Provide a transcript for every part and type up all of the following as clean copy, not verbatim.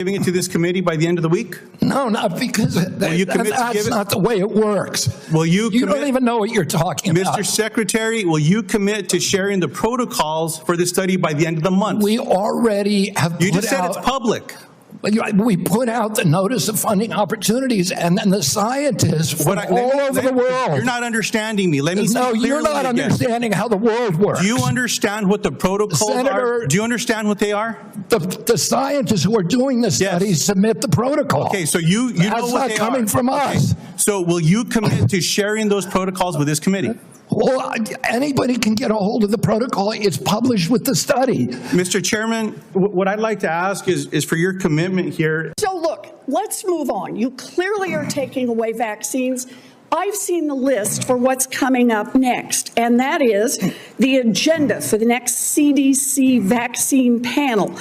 Giving it to this committee by the end of the week? No, not because that's not the way it works. Will you don't even know what you're talking about. Mr. Secretary, will you commit to sharing the protocols for the study by the end of the month? We already have You just said it's public. We put out the notice of funding opportunities, and then the scientists from all over the world. You're not understanding me. Let me No, you're not understanding how the world works. Do you understand what the protocols are? Do you understand what they are? The scientists who are doing the studies submit the protocol. Okay, so you know That's what not coming from us. So will you commit to sharing those protocols with this committee? Well, anybody can get a hold of the protocol. It's published with the study. Mr. Chairman, what I'd like to ask is for your commitment here. So look, let's move on. You clearly are taking away vaccines. I've seen the list for what's coming up next, and that is the agenda for the next CDC vaccine panel.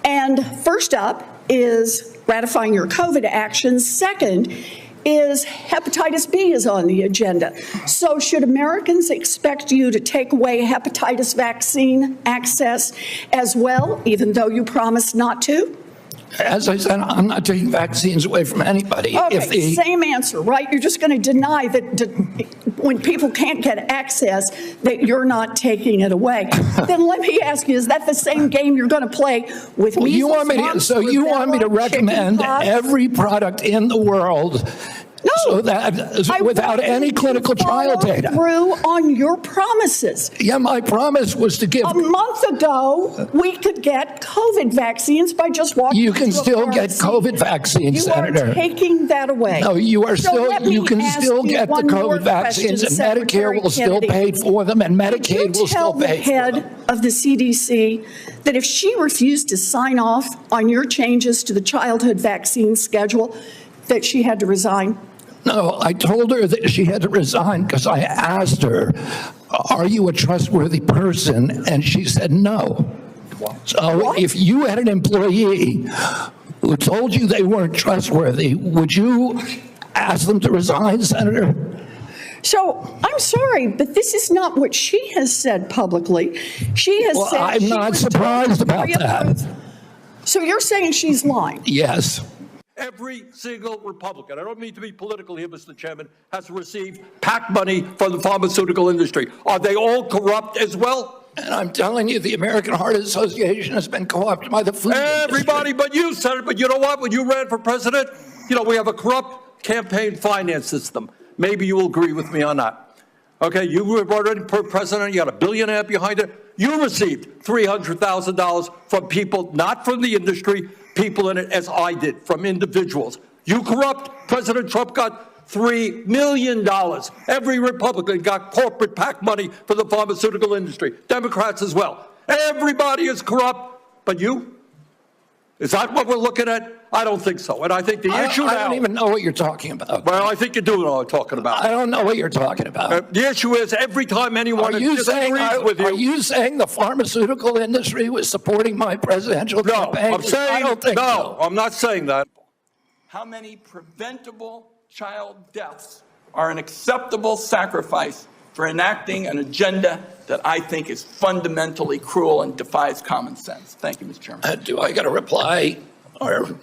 And first up is ratifying your COVID actions. Second is hepatitis B is on the agenda. So should Americans expect you to take away hepatitis vaccine access as well, even though you promised not to? As I said, I'm not taking vaccines away from anybody. Okay, same answer, right? You're just going to deny that when people can't get access, that you're not taking it away. Then let me ask you, is that the same game you're going to play with measles? You want me to recommend every product in the world? No, so that without any clinical trial data. Through on your promises. Yeah, my promise was to give. A month ago, we could get COVID vaccines by just walking. You can still get COVID vaccines, Senator. You are taking that away. No, you are you can still get the COVID vaccines, and Medicare will still pay for them, and Medicaid will still pay for them. Tell the head of the CDC that if she refused to sign off on your changes to the childhood vaccine schedule, that she had to resign. No, I told her that she had to resign because I asked her, are you a trustworthy person? And she said no. So if you had an employee who told you they weren't trustworthy, would you ask them to resign, Senator? So I'm sorry, but this is not what she has said publicly. She has said I'm not surprised about that. So you're saying she's lying? Yes. Every single Republican, I don't mean to be political here, Mr. Chairman, has received PAC money from the pharmaceutical industry. Are they all corrupt as well? And I'm telling you, the American Heart Association has been co-opted by the food Everybody industry. but you, Senator. But you know what? When you ran for president, we have a corrupt campaign finance system. Maybe you will agree with me on that. Okay, you were already president. You had $1 billion behind it. You received $300,000 from people, not from the industry, people in it, as I did, from individuals. You corrupt. President Trump got $3 million. Every Republican got corporate PAC money for the pharmaceutical industry. Democrats as well. Everybody is corrupt. But you? Is that what we're looking at? I don't think so. And I think the issue now... I don't even know what you're talking about. Well, I think you do know what I'm talking about. I don't know what you're talking about. The issue is every time anyone disagrees with you... Are you saying the pharmaceutical industry was supporting my presidential campaign? No, I'm saying... I don't think so. I'm not saying that. How many preventable child deaths are an acceptable sacrifice for enacting an agenda that I think is fundamentally cruel and defies common sense? Thank you, Mr. Chairman. Do I get a reply? Or,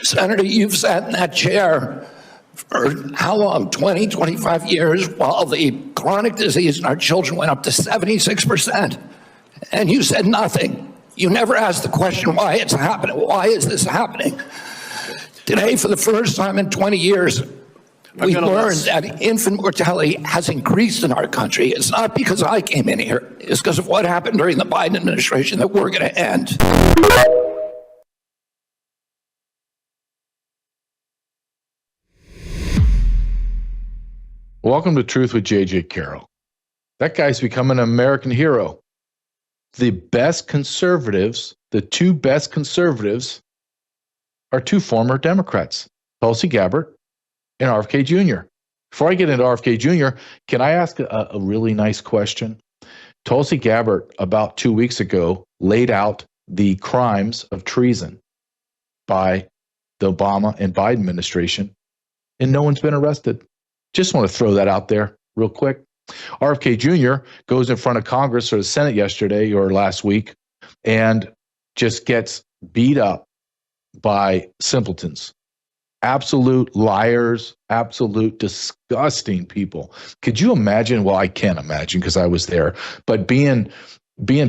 Senator, you've sat in that chair for how long? 20, 25 years, while the chronic disease in our children went up to 76%. And you said nothing. You never asked the question why it's happening. Why is this happening? Today, for the first time in 20 years, we learned that infant mortality has increased in our country. It's not because I came in here. It's because of what happened during the Biden administration that we're going to end. Welcome to Truth with J.J. Carrell. That guy's become an American hero. The best conservatives, the two best conservatives, are two former Democrats, Tulsi Gabbard and RFK Jr. Before I get into RFK Jr., can I ask a really nice question? Tulsi Gabbard, about 2 weeks ago, laid out the crimes of treason by the Obama and Biden administration, and no one's been arrested. Just want to throw that out there real quick. RFK Jr. goes in front of Congress or the Senate yesterday or last week and just gets beat up by simpletons, absolute liars, absolute disgusting people. Could you imagine? Well, I can't imagine because I was there, but being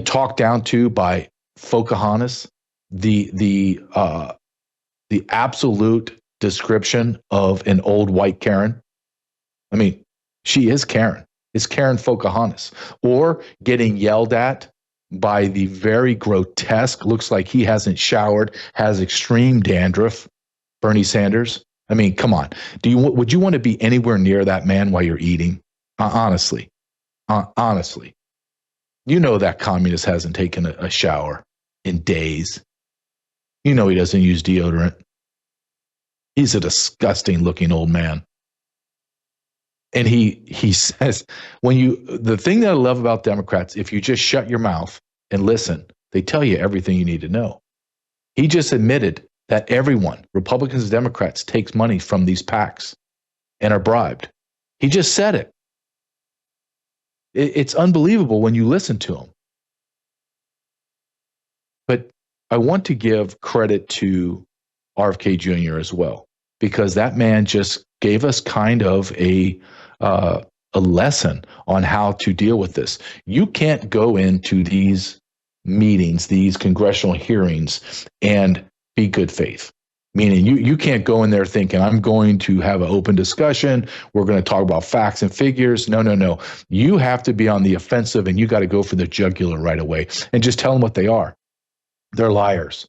talked down to by Pocahontas, the absolute description of an old white Karen. I mean, she is Karen. It's Karen Pocahontas. Or getting yelled at by the very grotesque, looks like he hasn't showered, has extreme dandruff, Bernie Sanders. I mean, come on. Would you want to be anywhere near that man while you're eating? Honestly. Honestly. You know that communist hasn't taken a shower in days. You know he doesn't use deodorant. He's a disgusting looking old man. And he says, the thing that I love about Democrats, if you just shut your mouth and listen, they tell you everything you need to know. He just admitted that everyone, Republicans and Democrats, takes money from these PACs and are bribed. He just said it. It's unbelievable when you listen to him. But I want to give credit to RFK Jr. as well, because that man just gave us kind of a lesson on how to deal with this. You can't go into these meetings, these congressional hearings, and be good faith. Meaning you can't go in there thinking, I'm going to have an open discussion. We're going to talk about facts and figures. No. You have to be on the offensive, and you got to go for the jugular right away and just tell them what they are. They're liars.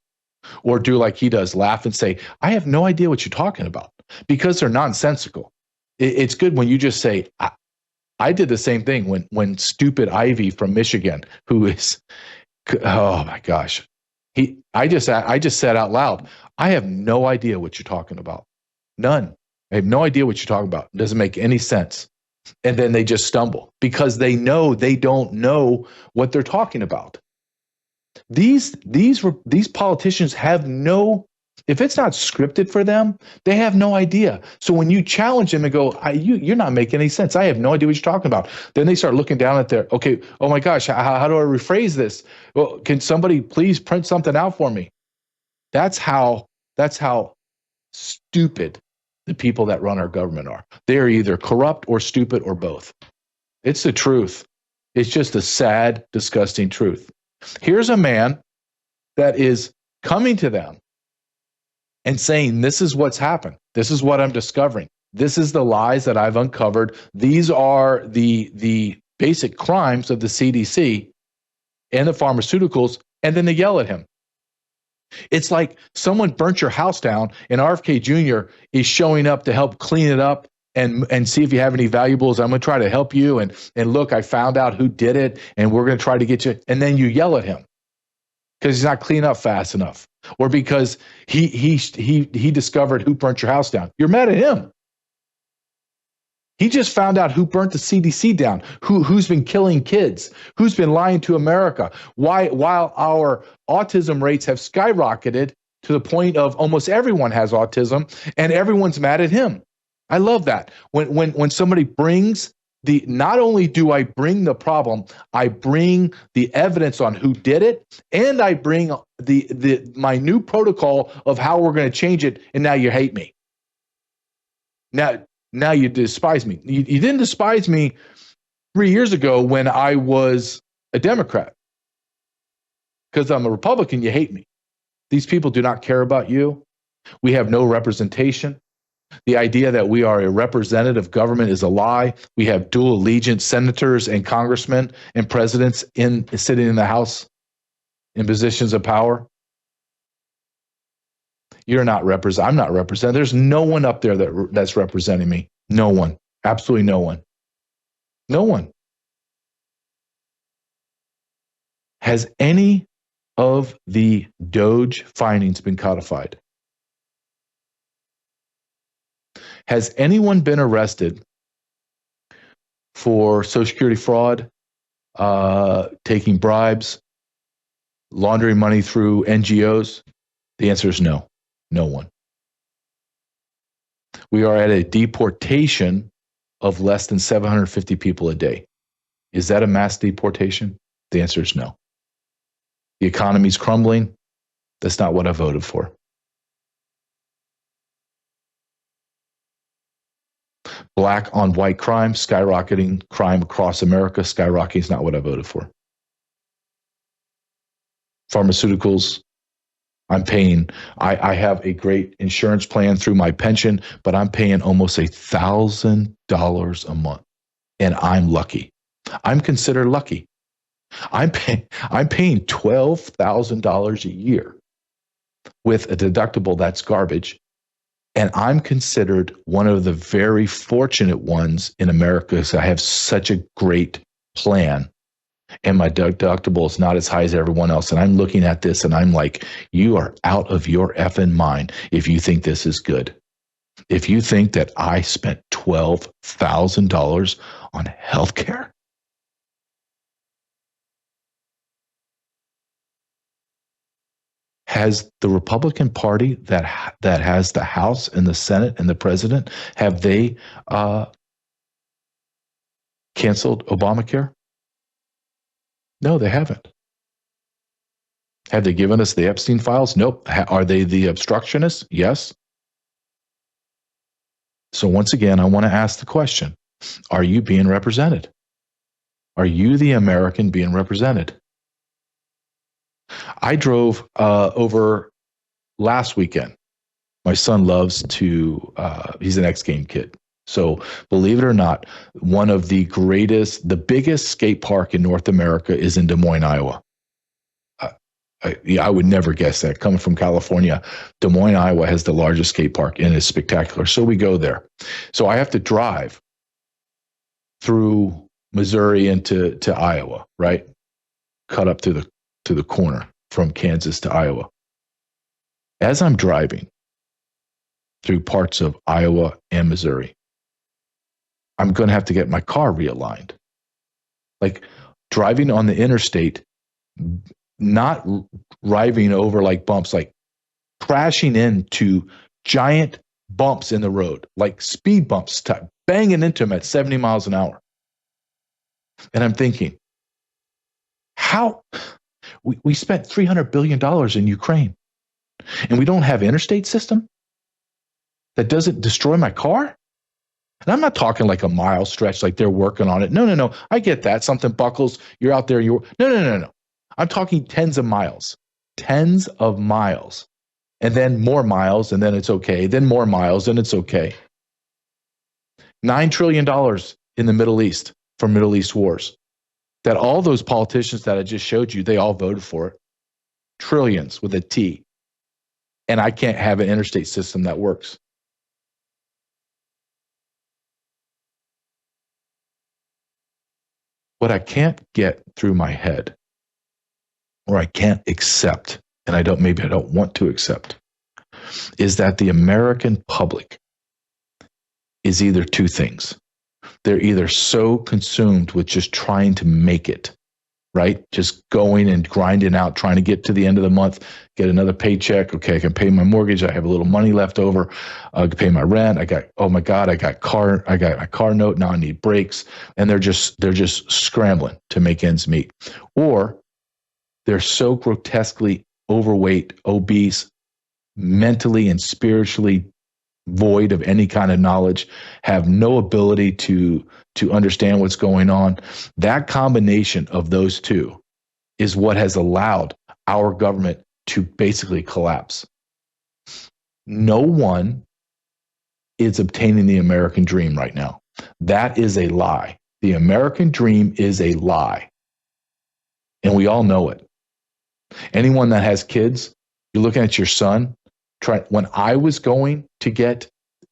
Or do like he does, laugh and say, I have no idea what you're talking about, because they're nonsensical. It's good when you just say, I did the same thing when stupid Ivy from Michigan, who is, oh my gosh, I just said out loud, I have no idea what you're talking about. None. I have no idea what you're talking about. It doesn't make any sense. And then they just stumble because they know they don't know what they're talking about. These politicians have no, if it's not scripted for them, they have no idea. So when you challenge them and go, you're not making any sense. I have no idea what you're talking about. Then they start looking down at their, okay, oh my gosh, how do I rephrase this? Well, can somebody please print something out for me? That's how stupid the people that run our government are. They're either corrupt or stupid or both. It's the truth. It's just a sad, disgusting truth. Here's a man that is coming to them and saying, this is what's happened. This is what I'm discovering. This is the lies that I've uncovered. These are the basic crimes of the CDC and the pharmaceuticals. And then they yell at him. It's like someone burnt your house down and RFK Jr. is showing up to help clean it up and see if you have any valuables. I'm going to try to help you. And look, I found out who did it, and we're going to try to get you. And then you yell at him because he's not cleaning up fast enough, or because he discovered who burnt your house down. You're mad at him. He just found out who burnt the CDC down, who's been killing kids, who's been lying to America. While our autism rates have skyrocketed to the point of almost everyone has autism, and everyone's mad at him. I love that. When somebody brings not only do I bring the problem, I bring the evidence on who did it, and I bring my new protocol of how we're going to change it, and now you hate me. Now you despise me. You didn't despise me 3 years ago when I was a Democrat. Because I'm a Republican, you hate me. These people do not care about you. We have no representation. The idea that we are a representative government is a lie. We have dual allegiance senators and congressmen and presidents sitting in the House in positions of power. You're not represent. I'm not represented. There's no one up there that's representing me. No one. Absolutely no one. No one. Has any of the Doge findings been codified? Has anyone been arrested for Social Security fraud, taking bribes, laundering money through NGOs? The answer is no. No one. We are at a deportation of less than 750 people a day. Is that a mass deportation? The answer is no. The economy's crumbling. That's not what I voted for. Black on white crime, skyrocketing crime across America, skyrocketing is not what I voted for. Pharmaceuticals, I'm paying, I have a great insurance plan through my pension, but I'm paying almost $1,000 a month. And I'm lucky. I'm considered lucky. I'm paying $12,000 a year with a deductible that's garbage. And I'm considered one of the very fortunate ones in America because I have such a great plan. And my deductible is not as high as everyone else. And I'm looking at this and I'm like, you are out of your effing mind if you think this is good. If you think that I spent $12,000 on healthcare. Has the Republican Party that has the House and the Senate and the president, have they canceled Obamacare? No, they haven't. Have they given us the Epstein files? Nope. Are they the obstructionists? Yes. So once again, I want to ask the question, are you being represented? Are you the American being represented? I drove over last weekend. My son loves to, he's an X-Game kid. So believe it or not, one of the biggest skate park in North America is in Des Moines, Iowa. I would never guess that. Coming from California, Des Moines, Iowa has the largest skate park and it's spectacular. So we go there. So I have to drive through Missouri into Iowa, right? Cut up to the corner from Kansas to Iowa. As I'm driving through parts of Iowa and Missouri, I'm going to have to get my car realigned. Like driving on the interstate, not driving over like bumps, like crashing into giant bumps in the road, like speed bumps, banging into them at 70 miles an hour. And I'm thinking, how we spent $300 billion in Ukraine and we don't have an interstate system that doesn't destroy my car? And I'm not talking like a mile stretch, like they're working on it. No. I get that. Something buckles. You're out there. No. I'm talking tens of miles, and then more miles, and then it's okay. Then more miles, and it's okay. $9 trillion in the Middle East for Middle East wars. That all those politicians that I just showed you, they all voted for it. Trillions with a T. And I can't have an interstate system that works. What I can't get through my head, or I can't accept, and maybe I don't want to accept, is that the American public is either two things. They're either so consumed with just trying to make it, right? Just going and grinding out, trying to get to the end of the month, get another paycheck. Okay, I can pay my mortgage. I have a little money left over. I can pay my rent. I got my car note. Now I need brakes. And they're just scrambling to make ends meet. Or they're so grotesquely overweight, obese, mentally and spiritually void of any kind of knowledge, have no ability to understand what's going on. That combination of those two is what has allowed our government to basically collapse. No one is obtaining the American dream right now. That is a lie. The American dream is a lie. And we all know it. Anyone that has kids, you're looking at your son. When I was going to get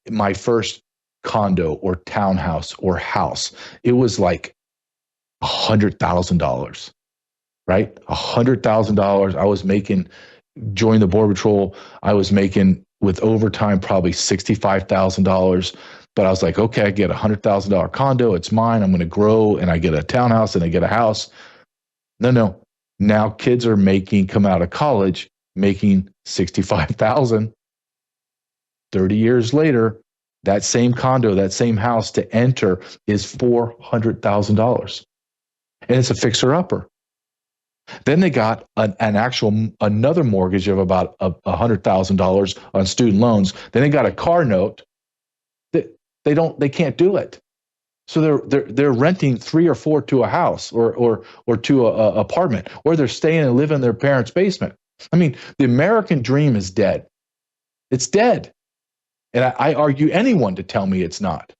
my first condo or townhouse or house, it was like $100,000, right? $100,000. I was making, joining the Border Patrol, I was making with overtime probably $65,000. But I was like, okay, I get a $100,000 condo. It's mine. I'm going to grow, and I get a townhouse and I get a house. No. Now kids are come out of college, making $65,000. 30 years later, that same condo, that same house to enter is $400,000. And it's a fixer-upper. Then they got another mortgage of about $100,000 on student loans. Then they got a car note. They can't do it. So they're renting 3 or 4 to a house or to a apartment, or they're staying and living in their parents' basement. I mean, the American dream is dead. It's dead. And I argue anyone to tell me it's not.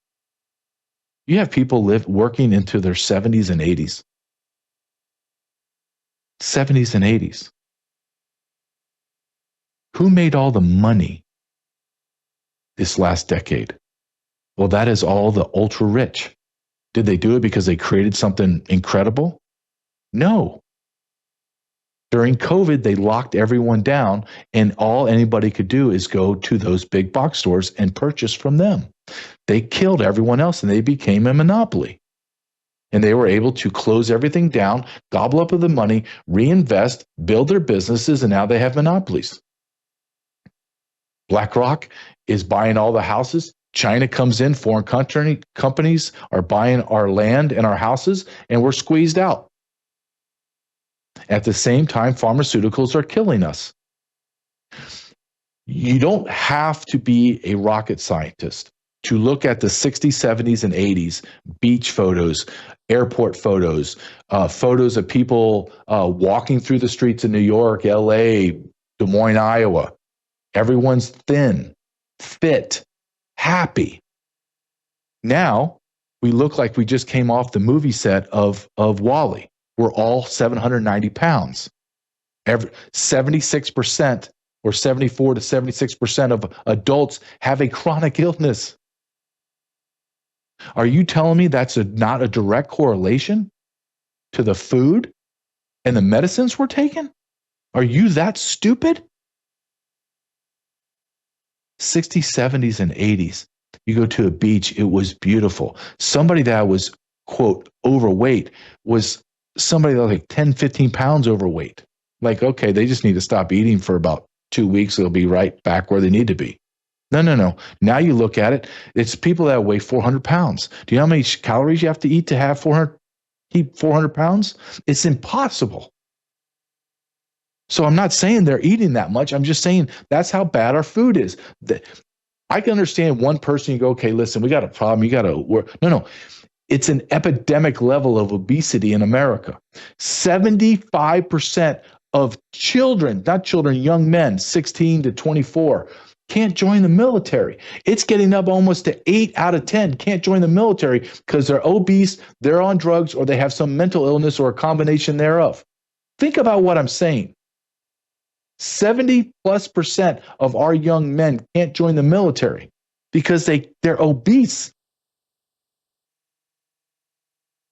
You have people working into their 70s and 80s. 70s and 80s. Who made all the money this last decade? Well, that is all the ultra rich. Did they do it because they created something incredible? No. During COVID, they locked everyone down, and all anybody could do is go to those big box stores and purchase from them. They killed everyone else, and they became a monopoly. And they were able to close everything down, gobble up the money, reinvest, build their businesses, and now they have monopolies. BlackRock is buying all the houses. China comes in, foreign companies are buying our land and our houses, and we're squeezed out. At the same time, pharmaceuticals are killing us. You don't have to be a rocket scientist to look at the 60s, 70s, and 80s beach photos, airport photos, photos of people walking through the streets of New York, LA, Des Moines, Iowa. Everyone's thin, fit, happy. Now, we look like we just came off the movie set of WALL-E. We're all 790 pounds. 76% or 74 to 76% of adults have a chronic illness. Are you telling me that's not a direct correlation to the food and the medicines we're taking? Are you that stupid? 60s, 70s, and 80s. You go to a beach, it was beautiful. Somebody that was, quote, overweight was somebody that was like 10, 15 pounds overweight. Like, okay, they just need to stop eating for about 2 weeks. They'll be right back where they need to be. No. Now you look at it, it's people that weigh 400 pounds. Do you know how many calories you have to eat to have 400 pounds? It's impossible. So I'm not saying they're eating that much. I'm just saying that's how bad our food is. I can understand one person, you go, okay, listen, we got a problem. You got to work. No. It's an epidemic level of obesity in America. 75% of children, not children, young men, 16 to 24, can't join the military. It's getting up almost to 8 out of 10 can't join the military because they're obese, they're on drugs, or they have some mental illness or a combination thereof. Think about what I'm saying. 70+% of our young men can't join the military because they're obese.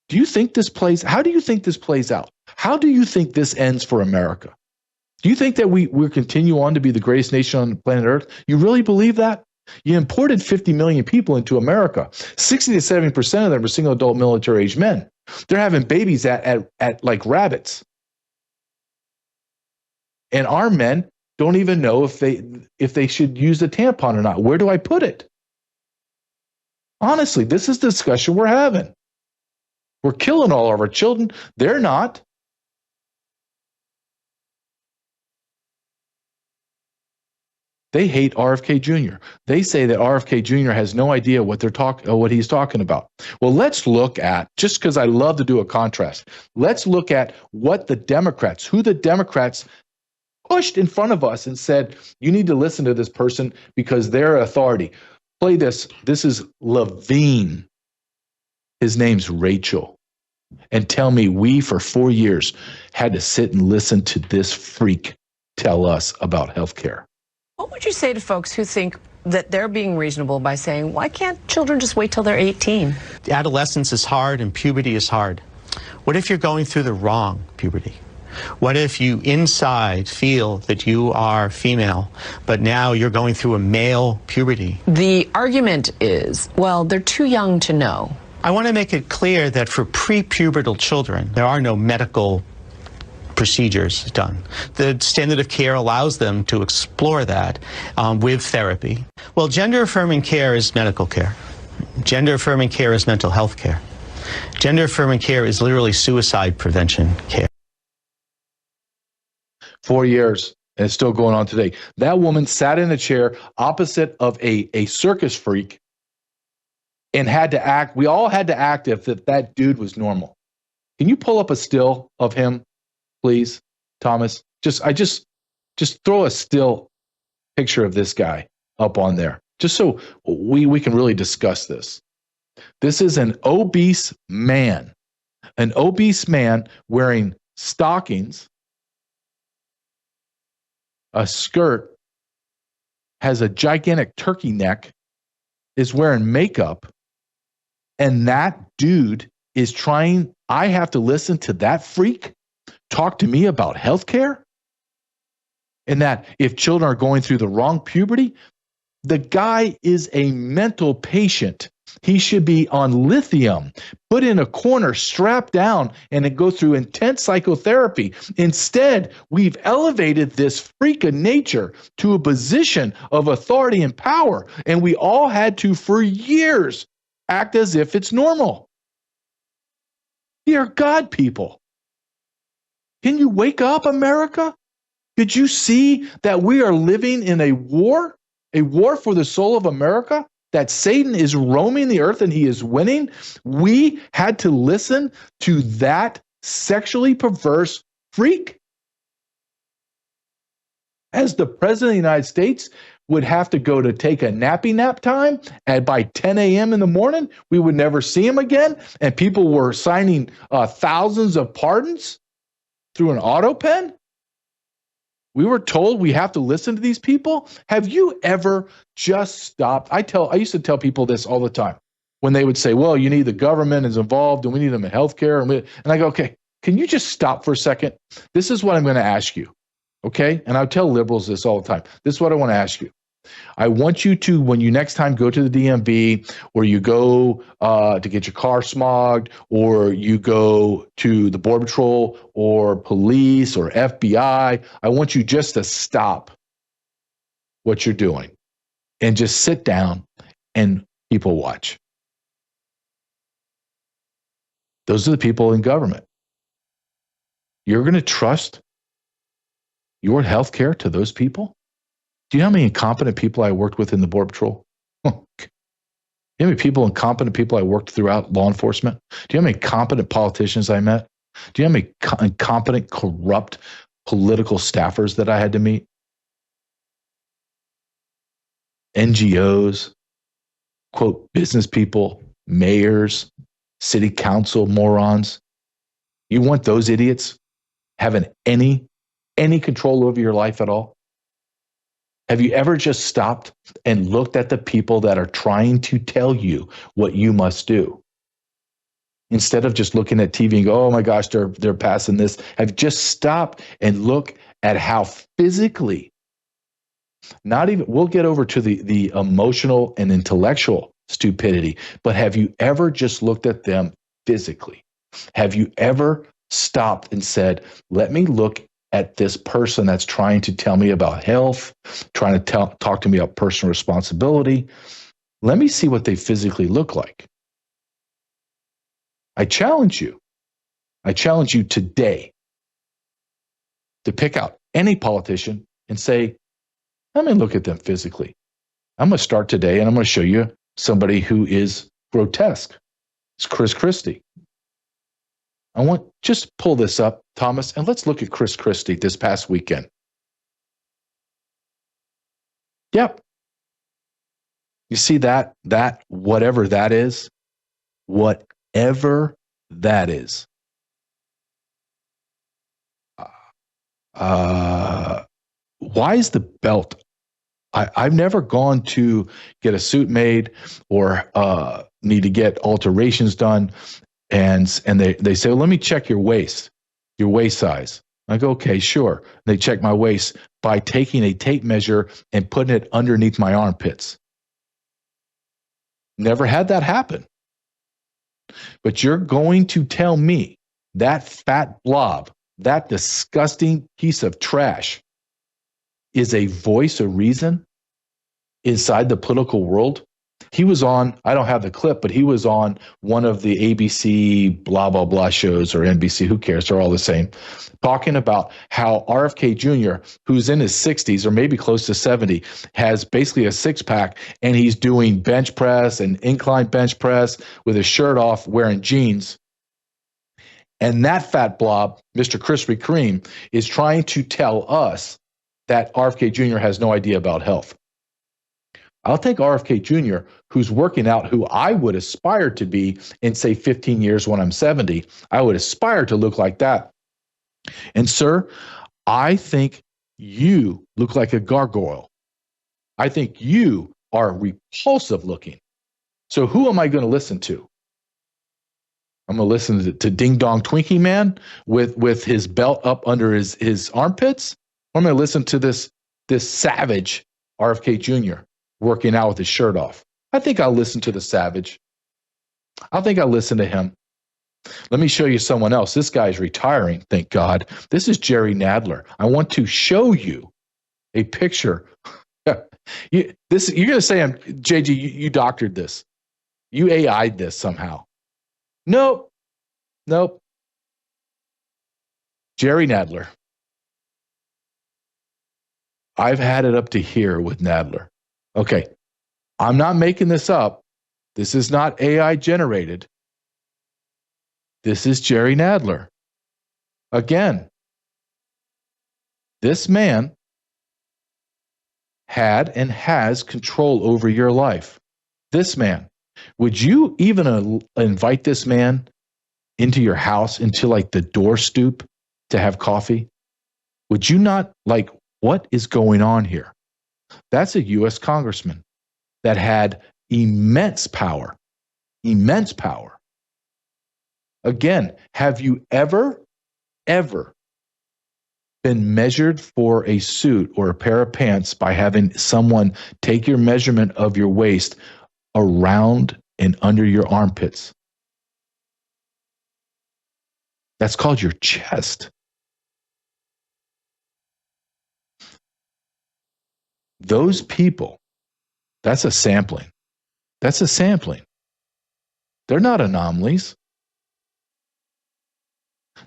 Do you think this plays? How do you think this plays out? How do you think this ends for America? Do you think that we'll continue on to be the greatest nation on planet Earth? You really believe that? You imported 50 million people into America. 60 to 70% of them are single adult military age men. They're having babies at like rabbits. And our men don't even know if they should use a tampon or not. Where do I put it? Honestly, this is the discussion we're having. We're killing all of our children. They're not. They hate RFK Jr. They say that RFK Jr. has no idea what he's talking about. Well, let's look at, just because I love to do a contrast, let's look at who the Democrats pushed in front of us and said, you need to listen to this person because they're authority. Play this. This is Levine. His name's Rachel. And tell me, we for 4 years had to sit and listen to this freak tell us about healthcare. What would you say to folks who think that they're being reasonable by saying, why can't children just wait till they're 18? Adolescence is hard and puberty is hard. What if you're going through the wrong puberty? What if you inside feel that you are female, but now you're going through a male puberty? The argument is, well, they're too young to know. I want to make it clear that for prepubertal children, there are no medical procedures done. The standard of care allows them to explore that with therapy. Well, gender-affirming care is medical care. Gender-affirming care is mental health care. Gender-affirming care is literally suicide prevention care. 4 years, and it's still going on today. That woman sat in a chair opposite of a circus freak and had to act. We all had to act if that dude was normal. Can you pull up a still of him, please, Thomas? Just throw a still picture of this guy up on there, just so we can really discuss this. This is an obese man wearing stockings, a skirt, has a gigantic turkey neck, is wearing makeup, and that dude is trying. I have to listen to that freak talk to me about healthcare, and that if children are going through the wrong puberty, the guy is a mental patient. He should be on lithium, put in a corner, strapped down, and go through intense psychotherapy. Instead, we've elevated this freak of nature to a position of authority and power, and we all had to, for years, act as if it's normal. Dear God, people, can you wake up, America? Did you see that we are living in a war for the soul of America? That Satan is roaming the earth and he is winning? We had to listen to that sexually perverse freak? As the president of the United States would have to go to take a nappy nap time, and by 10 a.m. in the morning, we would never see him again, and people were signing thousands of pardons through an auto pen? We were told we have to listen to these people. Have you ever just stopped? I used to tell people this all the time when they would say, well, you need the government is involved and we need them in healthcare. And I go, okay, can you just stop for a second? This is what I'm going to ask you. Okay. And I tell liberals this all the time. This is what I want to ask you. I want you to, when you next time go to the DMV, or you go to get your car smogged, or you go to the Border Patrol or police or FBI, I want you just to stop what you're doing and just sit down and people watch. Those are the people in government. You're going to trust your health care to those people? Do you know how many incompetent people I worked with in the Border Patrol? You know how many incompetent people I worked throughout law enforcement? Do you know how many competent politicians I met? Do you know how many incompetent, corrupt political staffers that I had to meet? NGOs, quote, business people, mayors, city council morons. You want those idiots having any control over your life at all? Have you ever just stopped and looked at the people that are trying to tell you what you must do? Instead of just looking at TV and go, oh my gosh, they're passing this. Have you just stopped and look at how physically, we'll get over to the emotional and intellectual stupidity, but have you ever just looked at them physically? Have you ever stopped and said, let me look at this person that's trying to tell me about health, trying to talk to me about personal responsibility. Let me see what they physically look like. I challenge you today to pick out any politician and say, let me look at them physically. I'm going to start today and I'm going to show you somebody who is grotesque. It's Chris Christie. Just pull this up, Thomas, and let's look at Chris Christie this past weekend. Yep. You see that whatever that is, why is the belt? I've never gone to get a suit made or need to get alterations done. And they say, well, let me check your waist size. I go, okay, sure. They check my waist by taking a tape measure and putting it underneath my armpits. Never had that happen. But you're going to tell me that fat blob, that disgusting piece of trash, is a voice of reason inside the political world He was on, I don't have the clip, but he was on one of the ABC blah, blah, blah shows, or NBC, who cares? They're all the same, talking about how RFK Jr., who's in his 60s or maybe close to 70, has basically a six-pack, and he's doing bench press and incline bench press with his shirt off, wearing jeans. And that fat blob, Mr. Krispy Kreme, is trying to tell us that RFK Jr. has no idea about health. I'll take RFK Jr., who's working out, who I would aspire to be in, say, 15 years when I'm 70. I would aspire to look like that. And, sir, I think you look like a gargoyle. I think you are repulsive looking. So who am I going to listen to? I'm going to listen to Ding Dong Twinkie Man with his belt up under his armpits? Or I'm going to listen to this savage RFK Jr. working out with his shirt off? I think I'll listen to the savage. I think I'll listen to him. Let me show you someone else. This guy's retiring, thank God. This is Jerry Nadler. I want to show you a picture. You're going to say, JG, you doctored this. You AI'd this somehow. Nope. Jerry Nadler. I've had it up to here with Nadler. Okay, I'm not making this up. This is not AI generated. This is Jerry Nadler. Again, this man had and has control over your life. This man. Would you even invite this man into your house, into like the door stoop to have coffee? Would you not, like, what is going on here? That's a U.S. congressman that had immense power. Immense power. Again, have you ever been measured for a suit or a pair of pants by having someone take your measurement of your waist around and under your armpits? That's called your chest. Those people, that's a sampling. That's a sampling. They're not anomalies.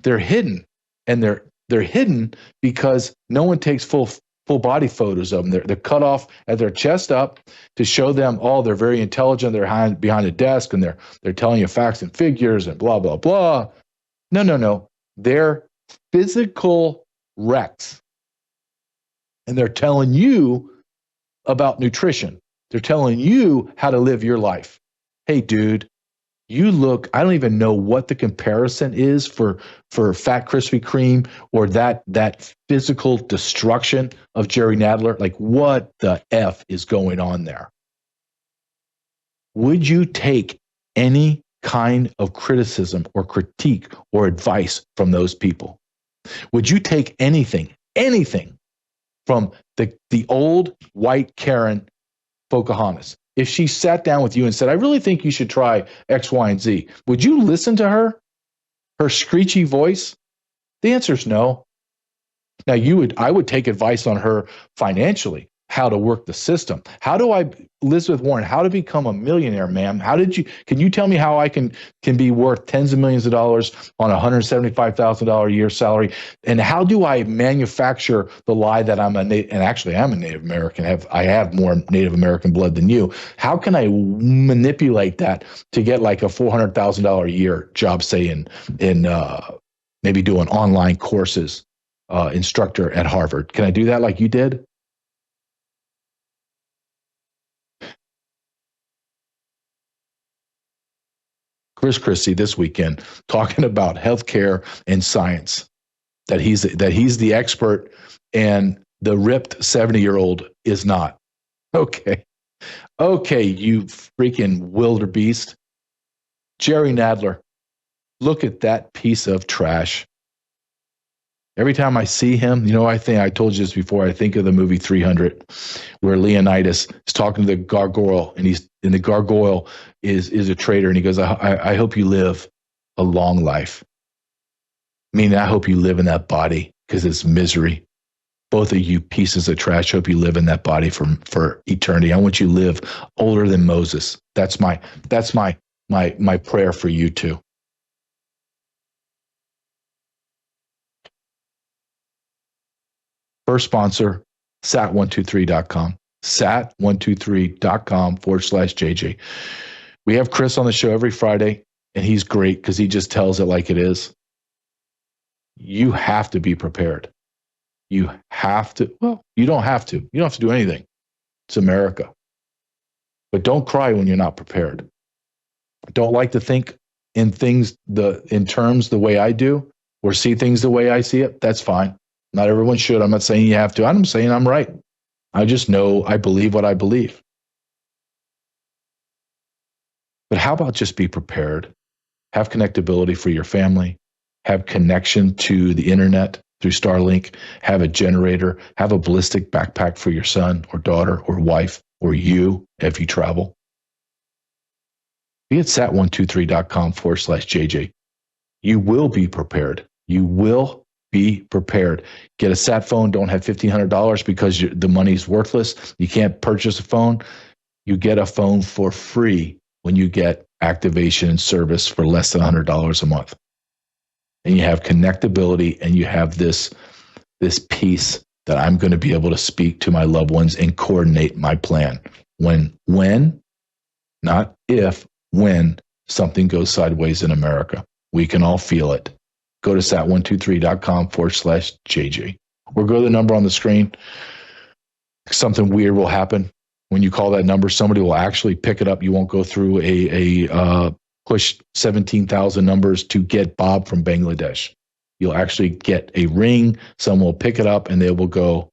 They're hidden, and they're hidden because no one takes full body photos of them. They're cut off at their chest up to show them, they're very intelligent. They're behind a desk, and they're telling you facts and figures and blah, blah, blah. No. They're physical wrecks. And they're telling you about nutrition. They're telling you how to live your life. Hey, dude, you look, I don't even know what the comparison is for fat Krispy Kreme or that physical destruction of Jerry Nadler. Like, what the F is going on there? Would you take any kind of criticism or critique or advice from those people? Would you take anything from the old white Karen Pocahontas? If she sat down with you and said, I really think you should try X, Y, and Z, would you listen to her? Her screechy voice? The answer is no. Now, I would take advice on her financially, how to work the system. Elizabeth Warren, how to become a millionaire, ma'am? Can you tell me how I can be worth tens of millions of dollars on a $175,000 a year salary? And how do I manufacture the lie that I'm and actually I'm a Native American, I have more Native American blood than you. How can I manipulate that to get like a $400,000 a year job, say in maybe doing online courses, instructor at Harvard? Can I do that like you did? Chris Christie this weekend talking about healthcare and science, that he's the expert and the ripped 70-year-old is not. Okay, you freaking wildebeest. Jerry Nadler, look at that piece of trash. Every time I see him, I told you this before, I think of the movie 300, where Leonidas is talking to the gargoyle, and the gargoyle is a traitor, and he goes, I hope you live a long life. Meaning, I hope you live in that body, because it's misery. Both of you pieces of trash. Hope you live in that body for eternity. I want you to live older than Moses. That's my prayer for you too. First sponsor, sat123.com. sat123.com/JJ. We have Chris on the show every Friday, and he's great because he just tells it like it is. You have to be prepared. You have to, well, you don't have to. You don't have to do anything. It's America. But don't cry when you're not prepared. Don't like to think in things in terms the way I do or see things the way I see it. That's fine. Not everyone should. I'm not saying you have to. I'm saying I'm right. I just know I believe what I believe. But how about just be prepared? Have connectability for your family. Have connection to the internet through Starlink. Have a generator. Have a ballistic backpack for your son or daughter or wife or you if you travel. Be at sat123.com/JJ. You will be prepared. You will be prepared. Get a sat phone. Don't have $1,500 because the money's worthless. You can't purchase a phone. You get a phone for free when you get activation and service for less than $100 a month. And you have connectability, and you have this piece that I'm going to be able to speak to my loved ones and coordinate my plan. When, not if, when something goes sideways in America. We can all feel it. Go to sat123.com/JJ or go to the number on the screen. Something weird will happen. When you call that number, somebody will actually pick it up. You won't go through a push 17,000 numbers to get Bob from Bangladesh. You'll actually get a ring. Someone will pick it up and they will go,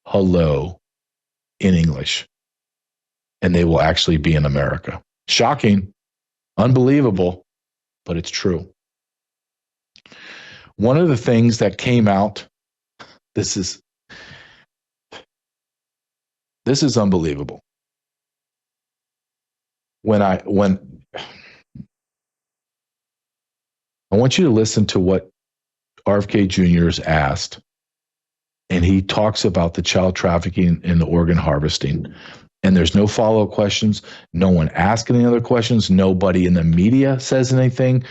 hello, in English. And they will actually be in America. Shocking, unbelievable, but it's true. One of the things that came out, this is unbelievable. I want you to listen to what RFK Jr. is asked, and he talks about the child trafficking and the organ harvesting. And there's no follow-up questions. No one asked any other questions. Nobody in the media says anything.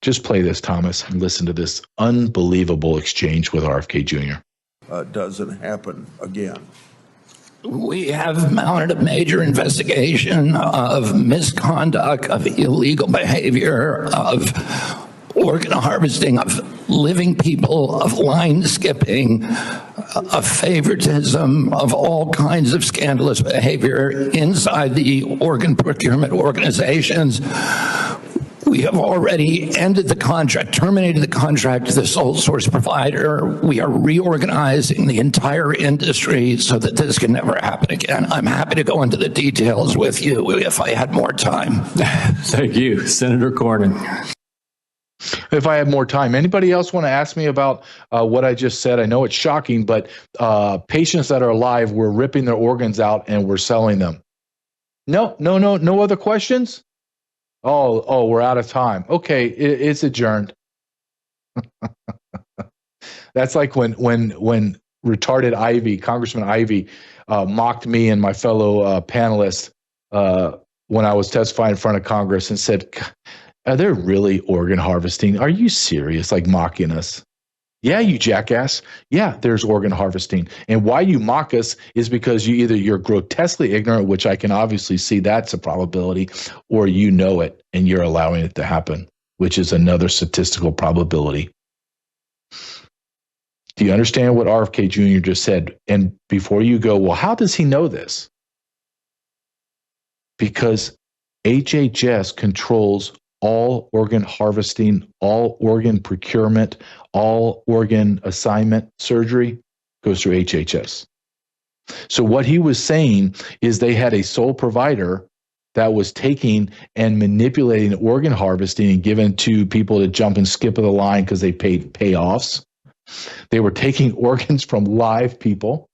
Just play this, Thomas, and listen to this unbelievable exchange with RFK Jr. Doesn't happen again. We have mounted a major investigation of misconduct, of illegal behavior, of organ harvesting, of living people, of line skipping, of favoritism, of all kinds of scandalous behavior inside the organ procurement organizations. We have already ended the contract, terminated the contract to the sole source provider. We are reorganizing the entire industry so that this can never happen again. I'm happy to go into the details with you if I had more time. Thank you, Senator Cornyn. If I have more time. Anybody else want to ask me about what I just said? I know it's shocking, but patients that are alive, we're ripping their organs out and we're selling them. No other questions? Oh, we're out of time. Okay, it's adjourned. That's like when retarded Ivy, Congressman Ivy, mocked me and my fellow panelists when I was testifying in front of Congress and said, are there really organ harvesting? Are you serious? Like mocking us. Yeah, you jackass. Yeah, there's organ harvesting. And why you mock us is because you're grotesquely ignorant, which I can obviously see that's a probability, or you know it and you're allowing it to happen, which is another statistical probability. Do you understand what RFK Jr. just said? And before you go, well, how does he know this? Because HHS controls all organ harvesting, all organ procurement, all organ assignment surgery goes through HHS. So what he was saying is they had a sole provider that was taking and manipulating organ harvesting and giving to people to jump and skip of the line because they paid payoffs. They were taking organs from live people.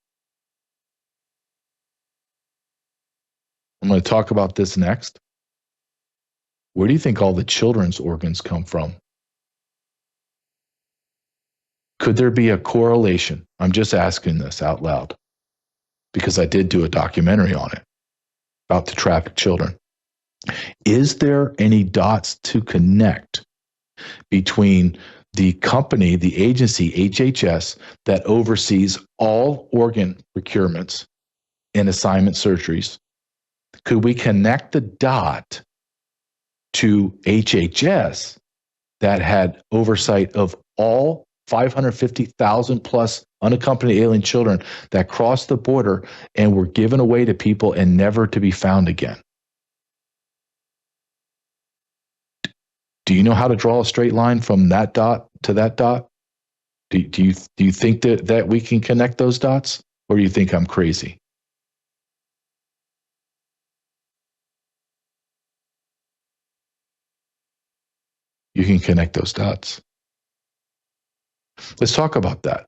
I'm going to talk about this next. Where do you think all the children's organs come from? Could there be a correlation? I'm just asking this out loud because I did do a documentary on it about the trafficked children. Is there any dots to connect between the company, the agency, HHS, that oversees all organ procurements and assignment surgeries? Could we connect the dot to HHS that had oversight of all 550,000 plus unaccompanied alien children that crossed the border and were given away to people and never to be found again? Do you know how to draw a straight line from that dot to that dot? Do you think that we can connect those dots, or do you think I'm crazy? You can connect those dots. Let's talk about that.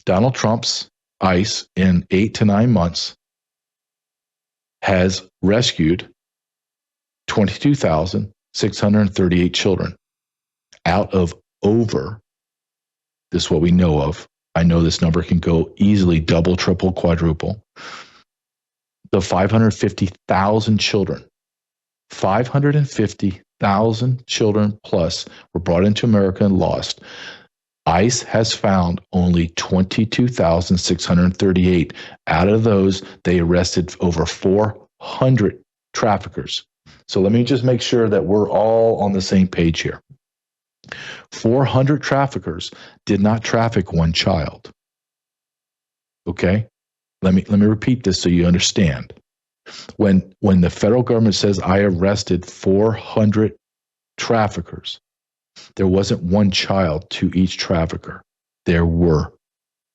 Donald Trump's ICE in 8 to 9 months has rescued 22,638 children out of over, this is what we know of. I know this number can go easily double, triple, quadruple. The 550,000 children, 550,000 children plus were brought into America and lost. ICE has found only 22,638. Out of those, they arrested over 400 traffickers. So let me just make sure that we're all on the same page here. 400 traffickers did not traffic one child. Okay? Let me repeat this so you understand. When the federal government says I arrested 400 traffickers, there wasn't one child to each trafficker. There were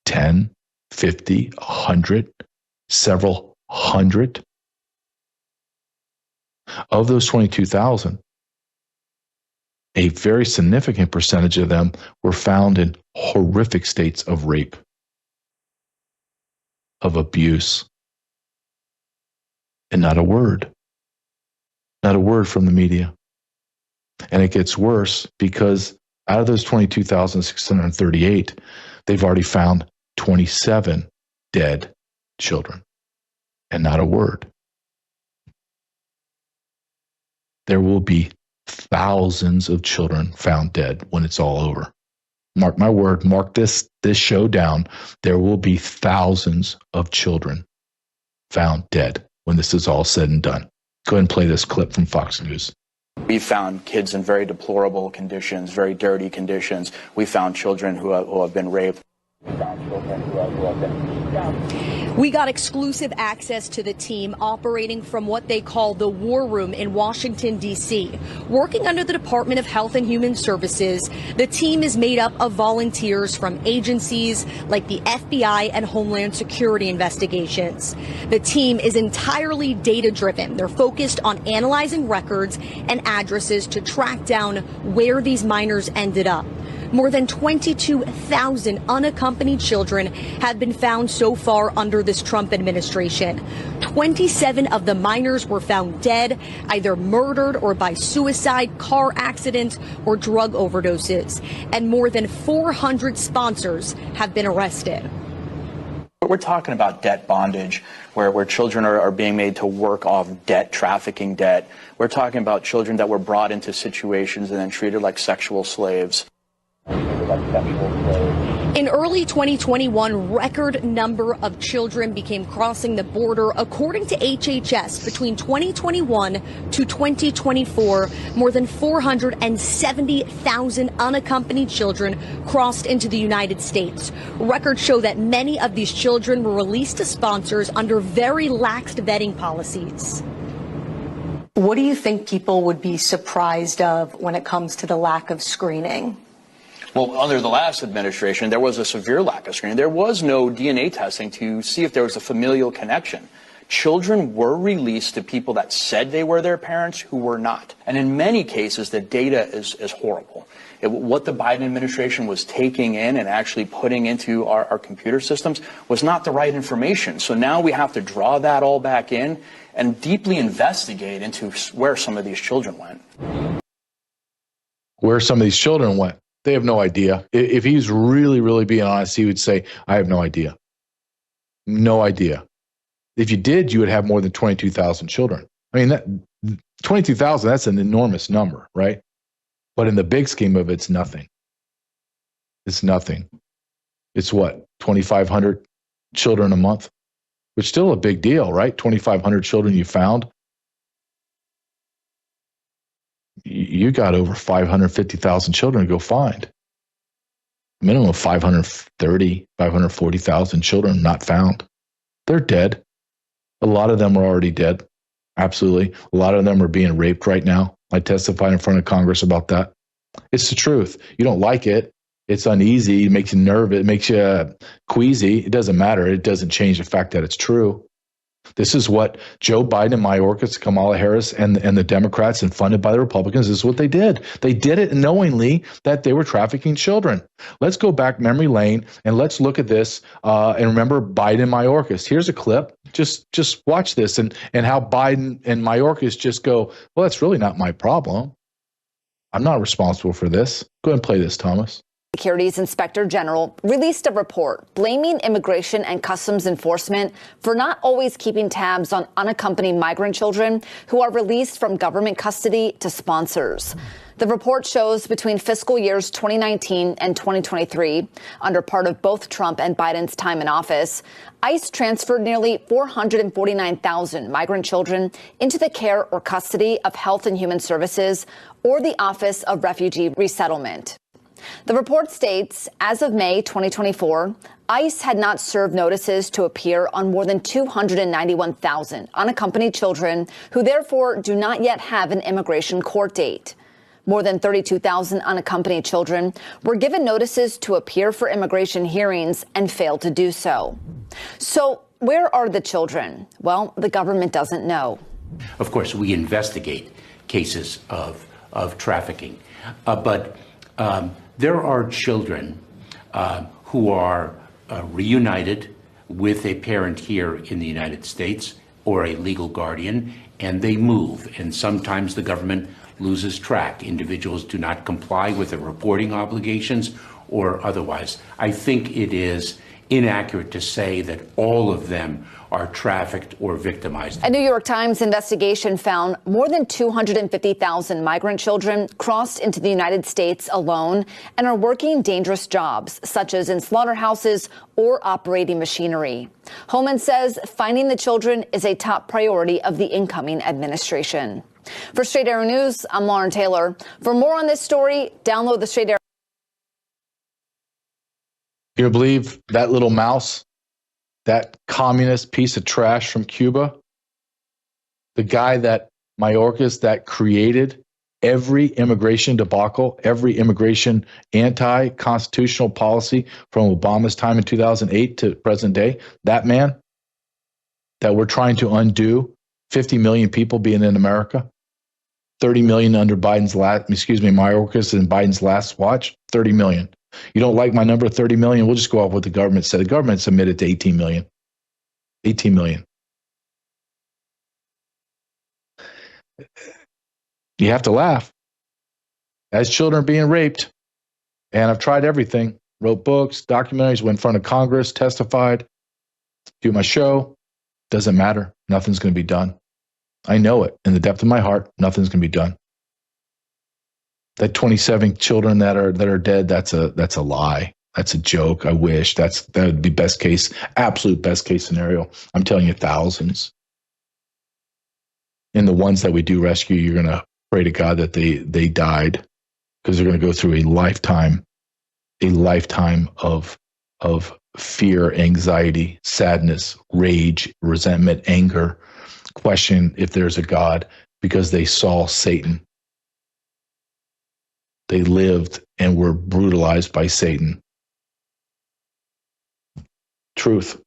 10, 50, 100, several hundred. Of those 22,000, a very significant percentage of them were found in horrific states of rape, of abuse, and not a word from the media. And it gets worse because out of those 22,638, they've already found 27 dead children, and not a word. There will be thousands of children found dead when it's all over. Mark my word, mark this show down. There will be thousands of children found dead when this is all said and done. Go ahead and play this clip from Fox News. We found kids in very deplorable conditions, very dirty conditions. We found children who have been raped. We got exclusive access to the team operating from what they call the War Room in Washington, D.C. Working under the Department of Health and Human Services, the team is made up of volunteers from agencies like the FBI and Homeland Security investigations. The team is entirely data-driven. They're focused on analyzing records and addresses to track down where these minors ended up. More than 22,000 unaccompanied children have been found so far under this Trump administration. 27 of the minors were found dead, either murdered or by suicide, car accident, or drug overdoses. And more than 400 sponsors have been arrested. We're talking about debt bondage, where children are being made to work off debt, trafficking debt. We're talking about children that were brought into situations and then treated like sexual slaves. In early 2021, record number of children began crossing the border. According to HHS, between 2021 to 2024, more than 470,000 unaccompanied children crossed into the United States. Records show that many of these children were released to sponsors under very lax vetting policies. What do you think people would be surprised of when it comes to the lack of screening? Well, under the last administration, there was a severe lack of screening. There was no DNA testing to see if there was a familial connection. Children were released to people that said they were their parents who were not. And in many cases, the data is horrible. What the Biden administration was taking in and actually putting into our computer systems was not the right information. So now we have to draw that all back in and deeply investigate into where some of these children went. Where some of these children went. They have no idea. If he's really, really being honest, he would say, I have no idea. No idea. If you did, you would have more than 22,000 children. I mean, that 22,000, that's an enormous number, right? But in the big scheme of it, it's nothing. It's nothing. It's what, 2,500 children a month, which is still a big deal, right? 2,500 children you found. You got over 550,000 children to go find. Minimum of 530, 540,000 children not found. They're dead. A lot of them are already dead. Absolutely. A lot of them are being raped right now. I testified in front of Congress about that. It's the truth. You don't like it. It's uneasy. It makes you nervous. It makes you queasy. It doesn't matter. It doesn't change the fact that it's true. This is what Joe Biden and Mayorkas, Kamala Harris, and the Democrats and funded by the Republicans, this is what they did. They did it knowingly that they were trafficking children. Let's go back memory lane and let's look at this and remember Biden and Mayorkas. Here's a clip. Just watch this and how Biden and Mayorkas just go, well, that's really not my problem. I'm not responsible for this. Go ahead and play this, Thomas. Security's Inspector General released a report blaming Immigration and Customs Enforcement for not always keeping tabs on unaccompanied migrant children who are released from government custody to sponsors. The report shows between fiscal years 2019 and 2023, under part of both Trump and Biden's time in office, ICE transferred nearly 449,000 migrant children into the care or custody of Health and Human Services or the Office of Refugee Resettlement. The report states, as of May 2024, ICE had not served notices to appear on more than 291,000 unaccompanied children who therefore do not yet have an immigration court date. More than 32,000 unaccompanied children were given notices to appear for immigration hearings and failed to do so. So where are the children? Well, the government doesn't know. Of course, we investigate cases of trafficking, but there are children who are reunited with a parent here in the United States or a legal guardian, and they move. And sometimes the government loses track. Individuals do not comply with their reporting obligations or otherwise. I think it is inaccurate to say that all of them are trafficked or victimized. A New York Times investigation found more than 250,000 migrant children crossed into the United States alone and are working dangerous jobs, such as in slaughterhouses or operating machinery. Holman says finding the children is a top priority of the incoming administration. For Straight Arrow News, I'm Lauren Taylor. For more on this story, download the Straight Arrow. You believe that little mouse, that communist piece of trash from Cuba, the guy that Mayorkas that created every immigration debacle, every immigration anti-constitutional policy from Obama's time in 2008 to present day, that man that we're trying to undo, 50 million people being in America, 30 million under Mayorkas and Biden's last watch, 30 million. You don't like my number, 30 million? We'll just go off what the government said. The government submitted to 18 million. 18 million. You have to laugh. As children are being raped, and I've tried everything, wrote books, documentaries, went in front of Congress, testified, do my show, doesn't matter. Nothing's going to be done. I know it. In the depth of my heart, nothing's going to be done. That 27 children that are dead, that's a lie. That's a joke. I wish that would be best case, absolute best case scenario. I'm telling you, thousands. And the ones that we do rescue, you're going to pray to God that they died, because they're going to go through a lifetime of fear, anxiety, sadness, rage, resentment, anger, question if there's a God, because they saw Satan. They lived and were brutalized by Satan. Truth.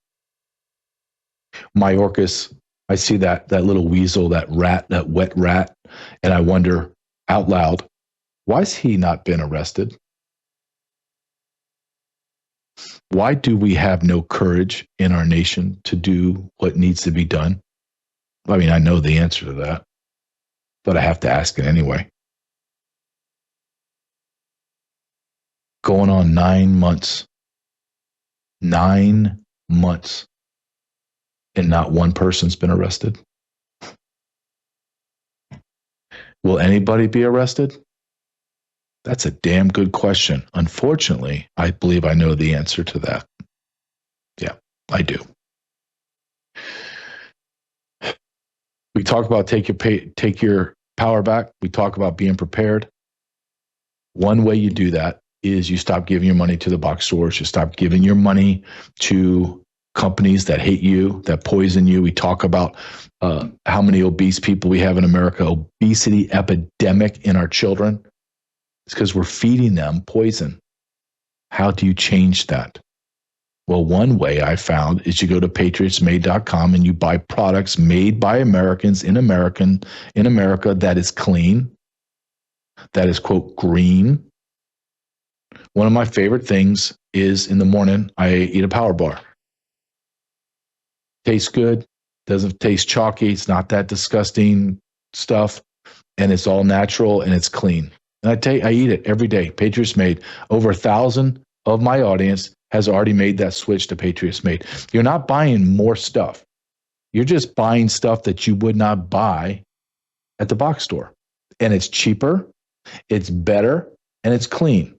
Mayorkas, I see that little weasel, that rat, that wet rat, and I wonder out loud, why has he not been arrested? Why do we have no courage in our nation to do what needs to be done? I mean, I know the answer to that, but I have to ask it anyway. Going on 9 months. 9 months. And not one person's been arrested. Will anybody be arrested? That's a damn good question. Unfortunately, I believe I know the answer to that. Yeah, I do. We talk about take your power back. We talk about being prepared. One way you do that is you stop giving your money to the box stores. You stop giving your money to companies that hate you, that poison you. We talk about how many obese people we have in America, obesity epidemic in our children. It's because we're feeding them poison. How do you change that? Well, one way I found is you go to patriotsmade.com and you buy products made by Americans in America that is clean, that is, quote, green. One of my favorite things is in the morning, I eat a Power Bar. Tastes good, doesn't taste chalky, it's not that disgusting stuff, and it's all natural and it's clean. And I eat it every day. Patriots Made. Over 1,000 of my audience has already made that switch to Patriots Made. You're not buying more stuff. You're just buying stuff that you would not buy at the box store. And it's cheaper, it's better, and it's clean.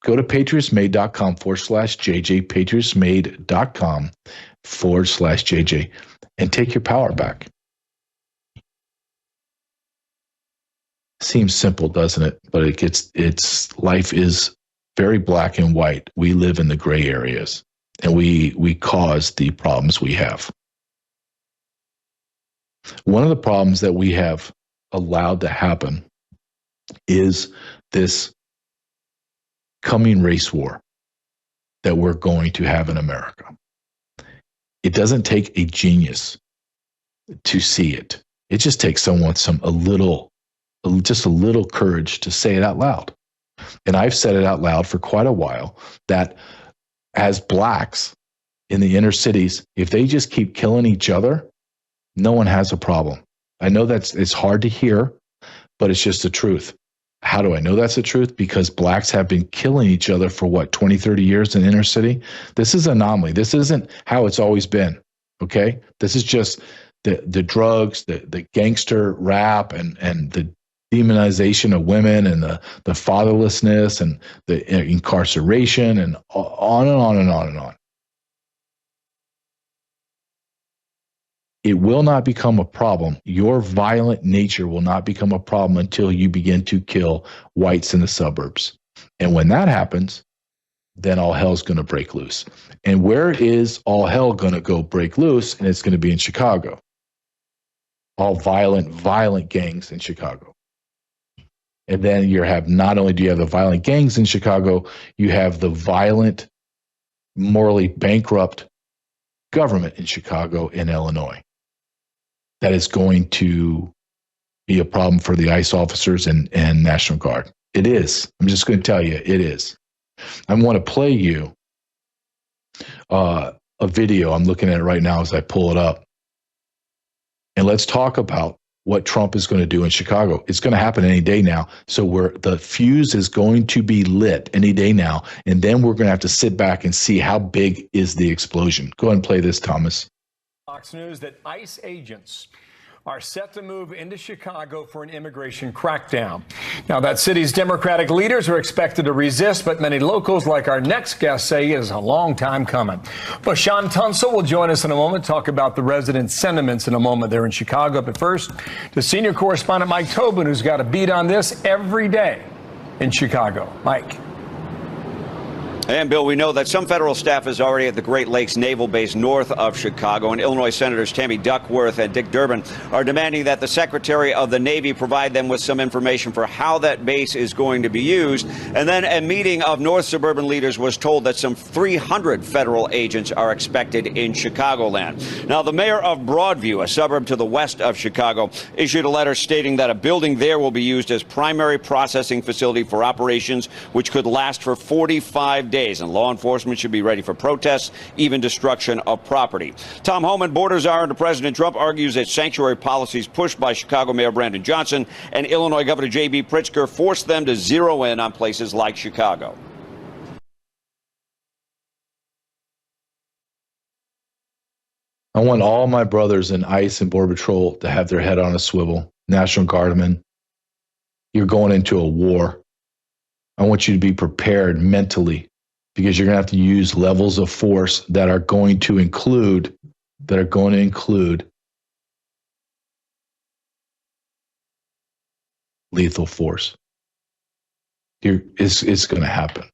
Go to patriotsmade.com/JJ, patriotsmade.com/JJ, and take your power back. Seems simple, doesn't it? But life is very black and white. We live in the gray areas, and we cause the problems we have. One of the problems that we have allowed to happen is this coming race war that we're going to have in America. It doesn't take a genius to see it. It just takes someone just a little courage to say it out loud. And I've said it out loud for quite a while that as blacks in the inner cities, if they just keep killing each other, no one has a problem. I know it's hard to hear, but it's just the truth. How do I know that's the truth? Because blacks have been killing each other for 20, 30 years in the inner city. This is an anomaly. This isn't how it's always been. Okay. This is just the drugs, the gangster rap and the demonization of women and the fatherlessness and the incarceration and on and on and on and on. It will not become a problem. Your violent nature will not become a problem until you begin to kill whites in the suburbs. And when that happens, then all hell's going to break loose. And where is all hell going to go break loose? And it's going to be in Chicago. All violent gangs in Chicago. And then not only do you have the violent gangs in Chicago, you have the violent, morally bankrupt government in Chicago and Illinois. That is going to be a problem for the ICE officers and National Guard. It is. I'm just going to tell you, it is. I want to play you a video. I'm looking at it right now as I pull it up. And let's talk about what Trump is going to do in Chicago. It's going to happen any day now. So the fuse is going to be lit any day now. And then we're going to have to sit back and see how big is the explosion. Go ahead and play this, Thomas. Fox News that ICE agents are set to move into Chicago for an immigration crackdown. Now, that city's Democratic leaders are expected to resist, but many locals, like our next guest, say is a long time coming. But Sean Tunsil will join us in a moment, talk about the residents' sentiments in a moment there in Chicago. But first, to senior correspondent Mike Tobin, who's got a beat on this every day in Chicago. Mike. And, Bill, we know that some federal staff is already at the Great Lakes Naval Base north of Chicago, and Illinois Senators Tammy Duckworth and Dick Durbin are demanding that the Secretary of the Navy provide them with some information for how that base is going to be used. And then a meeting of North Suburban leaders was told that some 300 federal agents are expected in Chicagoland. Now, the mayor of Broadview, a suburb to the west of Chicago, issued a letter stating that a building there will be used as primary processing facility for operations, which could last for 45 days. And law enforcement should be ready for protests, even destruction of property. Tom Homan, border czar under President Trump, argues that sanctuary policies pushed by Chicago Mayor Brandon Johnson and Illinois Governor J.B. Pritzker forced them to zero in on places like Chicago. I want all my brothers in ICE and Border Patrol to have their head on a swivel. National Guardmen, you're going into a war. I want you to be prepared mentally, because you're going to have to use levels of force that are going to include lethal force. It's going to happen.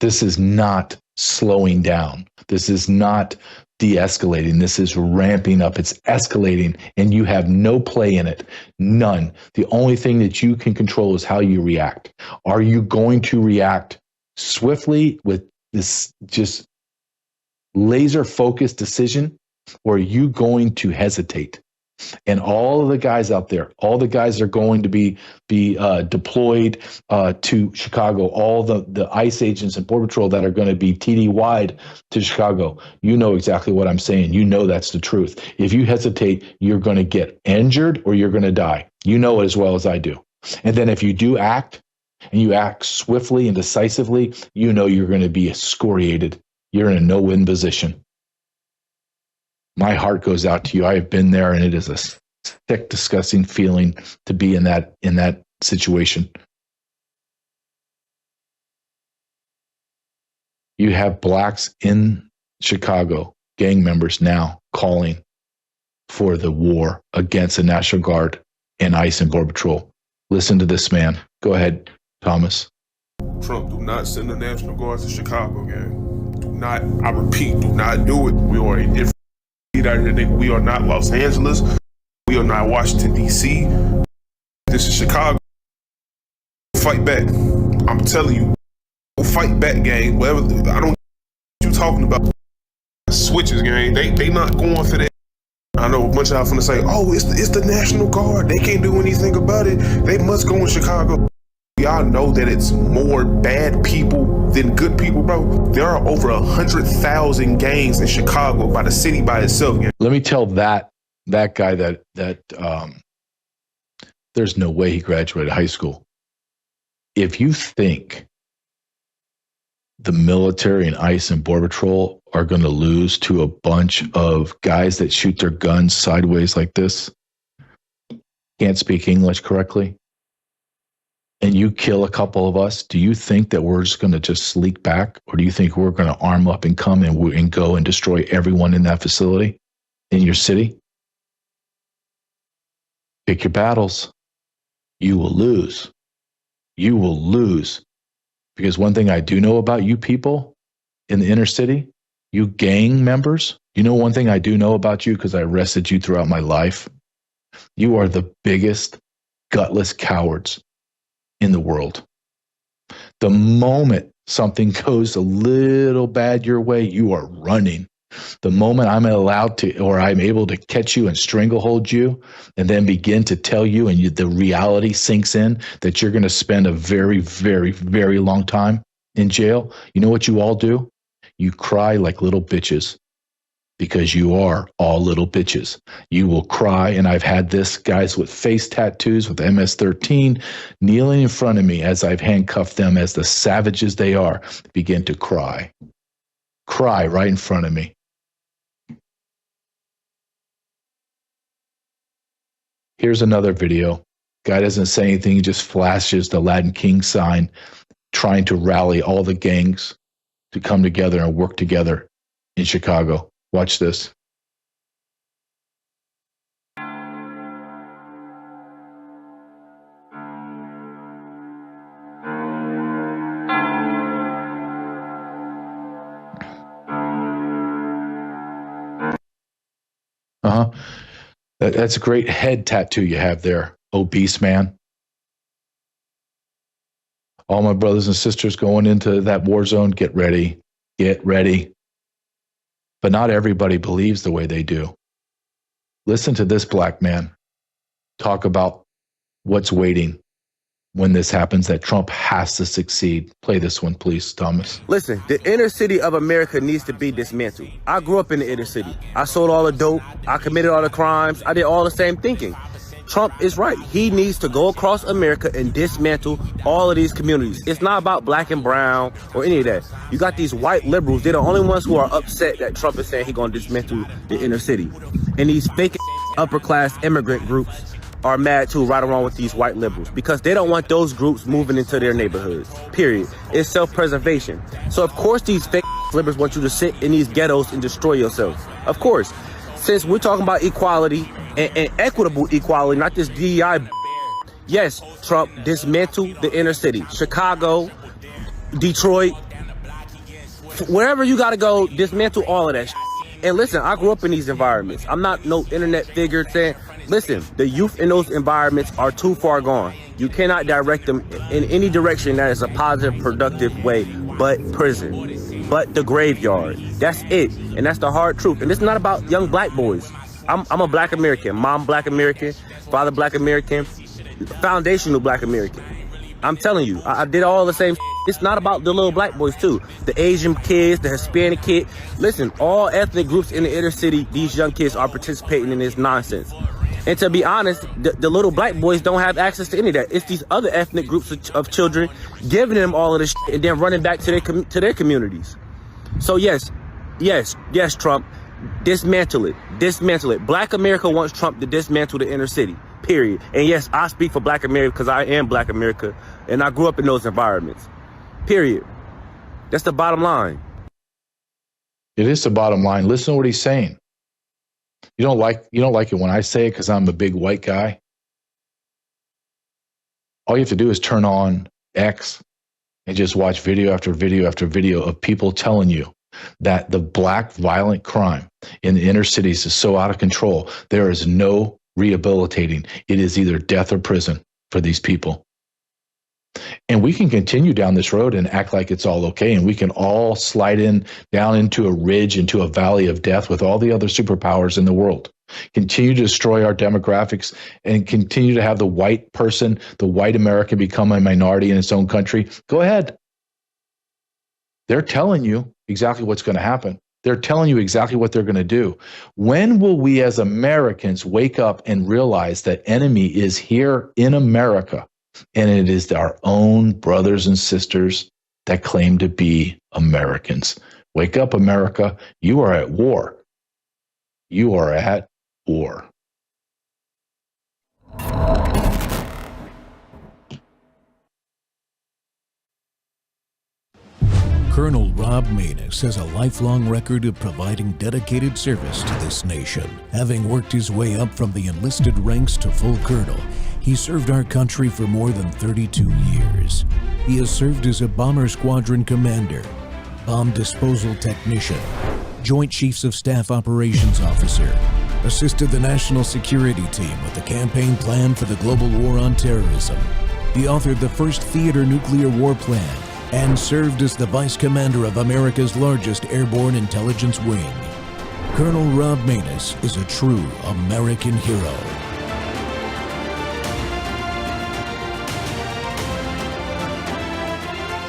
This is not slowing down. This is not de-escalating. This is ramping up. It's escalating, and you have no play in it. None. The only thing that you can control is how you react. Are you going to react swiftly with this just laser-focused decision, or are you going to hesitate? And all of the guys out there, all the guys that are going to be deployed to Chicago, all the ICE agents and Border Patrol that are going to be TD-wide to Chicago, you know exactly what I'm saying. You know that's the truth. If you hesitate, you're going to get injured or you're going to die. You know it as well as I do. And then if you do act, and you act swiftly and decisively, you know you're going to be excoriated. You're in a no-win position. My heart goes out to you. I have been there, and it is a sick, disgusting feeling to be in that situation. You have blacks in Chicago, gang members now calling for the war against the National Guard and ICE and Border Patrol. Listen to this man. Go ahead, Thomas. Trump, do not send the National Guard to Chicago, gang. Do not, I repeat, do not do it. We are a different we are not Los Angeles. We are not Washington, D.C. This is Chicago. Fight back. I'm telling you, fight back, gang. Whatever, I don't know what you're talking about. Switches, gang. They not going for that. I know a bunch of y'all finna say, oh, it's the National Guard. They can't do anything about it. They must go in Chicago. Y'all know that it's more bad people than good people, bro. There are over 100,000 gangs in Chicago by the city by itself. Gang. Let me tell that guy that there's no way he graduated high school. If you think the military and ICE and Border Patrol are going to lose to a bunch of guys that shoot their guns sideways like this, can't speak English correctly, and you kill a couple of us, do you think that we're just going to just sleek back? Or do you think we're going to arm up and come and go and destroy everyone in that facility, in your city? Pick your battles. You will lose. You will lose. Because one thing I do know about you people in the inner city, you gang members, you know one thing I do know about you because I arrested you throughout my life? You are the biggest gutless cowards in the world. The moment something goes a little bad your way, you are running. The moment I'm allowed to, or I'm able to catch you and stranglehold you and then begin to tell you, and the reality sinks in that you're going to spend a very, very, very long time in jail, you know what you all do? You cry like little bitches. Because you are all little bitches. You will cry, and I've had this, guys with face tattoos with MS-13 kneeling in front of me as I've handcuffed them as the savages they are, begin to cry. Cry right in front of me. Here's another video. Guy doesn't say anything, he just flashes the Latin King sign, trying to rally all the gangs to come together and work together in Chicago. Watch this. That's a great head tattoo you have there, obese man. All my brothers and sisters going into that war zone, get ready. Get ready. But not everybody believes the way they do. Listen to this black man talk about what's waiting when this happens, that Trump has to succeed. Play this one, please, Thomas. Listen, the inner city of America needs to be dismantled. I grew up in the inner city. I sold all the dope. I committed all the crimes. I did all the same thinking. Trump is right. He needs to go across America and dismantle all of these communities. It's not about black and brown or any of that. You got these white liberals. They're the only ones who are upset that Trump is saying he's going to dismantle the inner city. And these fake upper class immigrant groups are mad too, right along with these white liberals, because they don't want those groups moving into their neighborhoods, period. It's self-preservation. So of course these fake liberals want you to sit in these ghettos and destroy yourselves. Of course, since we're talking about equality and equitable equality, not this DEI. Yes, Trump, dismantle the inner city. Chicago, Detroit, wherever you gotta go, dismantle all of that shit. And listen, I grew up in these environments. I'm not no internet figure saying, listen, the youth in those environments are too far gone. You cannot direct them in any direction that is a positive, productive way, but prison, but the graveyard. That's it. And that's the hard truth. And it's not about young black boys. I'm a black American, mom black American, father black American, foundational black American. I'm telling you, I did all the same. It's not about the little black boys too. The Asian kids, the Hispanic kid. Listen, all ethnic groups in the inner city, these young kids are participating in this nonsense. And to be honest, the little black boys don't have access to any of that. It's these other ethnic groups of children giving them all of this shit and then running back to their communities. So yes, Trump, dismantle it. Black America wants Trump to dismantle the inner city, period. And yes, I speak for black America because I am black America and I grew up in those environments, period. That's the bottom line. It is the bottom line. Listen to what he's saying. You don't like it when I say it because I'm a big white guy. All you have to do is turn on X and just watch video after video after video of people telling you that the black violent crime in the inner cities is so out of control. There is no rehabilitating. It is either death or prison for these people. And we can continue down this road and act like it's all okay. And we can all slide down into a ridge, into a valley of death with all the other superpowers in the world. Continue to destroy our demographics and continue to have the white person, the white American become a minority in its own country. Go ahead. They're telling you exactly what's going to happen. They're telling you exactly what they're going to do. When will we as Americans wake up and realize that enemy is here in America? And it is our own brothers and sisters that claim to be Americans. Wake up, America. You are at war. You are at war. Colonel Rob Maness has a lifelong record of providing dedicated service to this nation. Having worked his way up from the enlisted ranks to full colonel, he served our country for more than 32 years. He has served as a bomber squadron commander, bomb disposal technician, Joint Chiefs of Staff Operations Officer, assisted the National Security Team with the campaign plan for the global war on terrorism. He authored the first theater nuclear war plan and served as the Vice Commander of America's largest airborne intelligence wing. Colonel Rob Maness is a true American hero.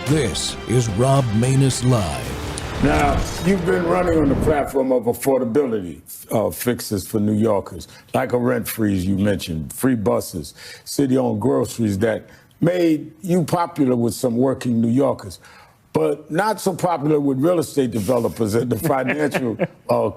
This is Rob Maness Live. Now, you've been running on the platform of affordability fixes for New Yorkers, like a rent freeze you mentioned, free buses, city-owned groceries that made you popular with some working New Yorkers, but not so popular with real estate developers and the financial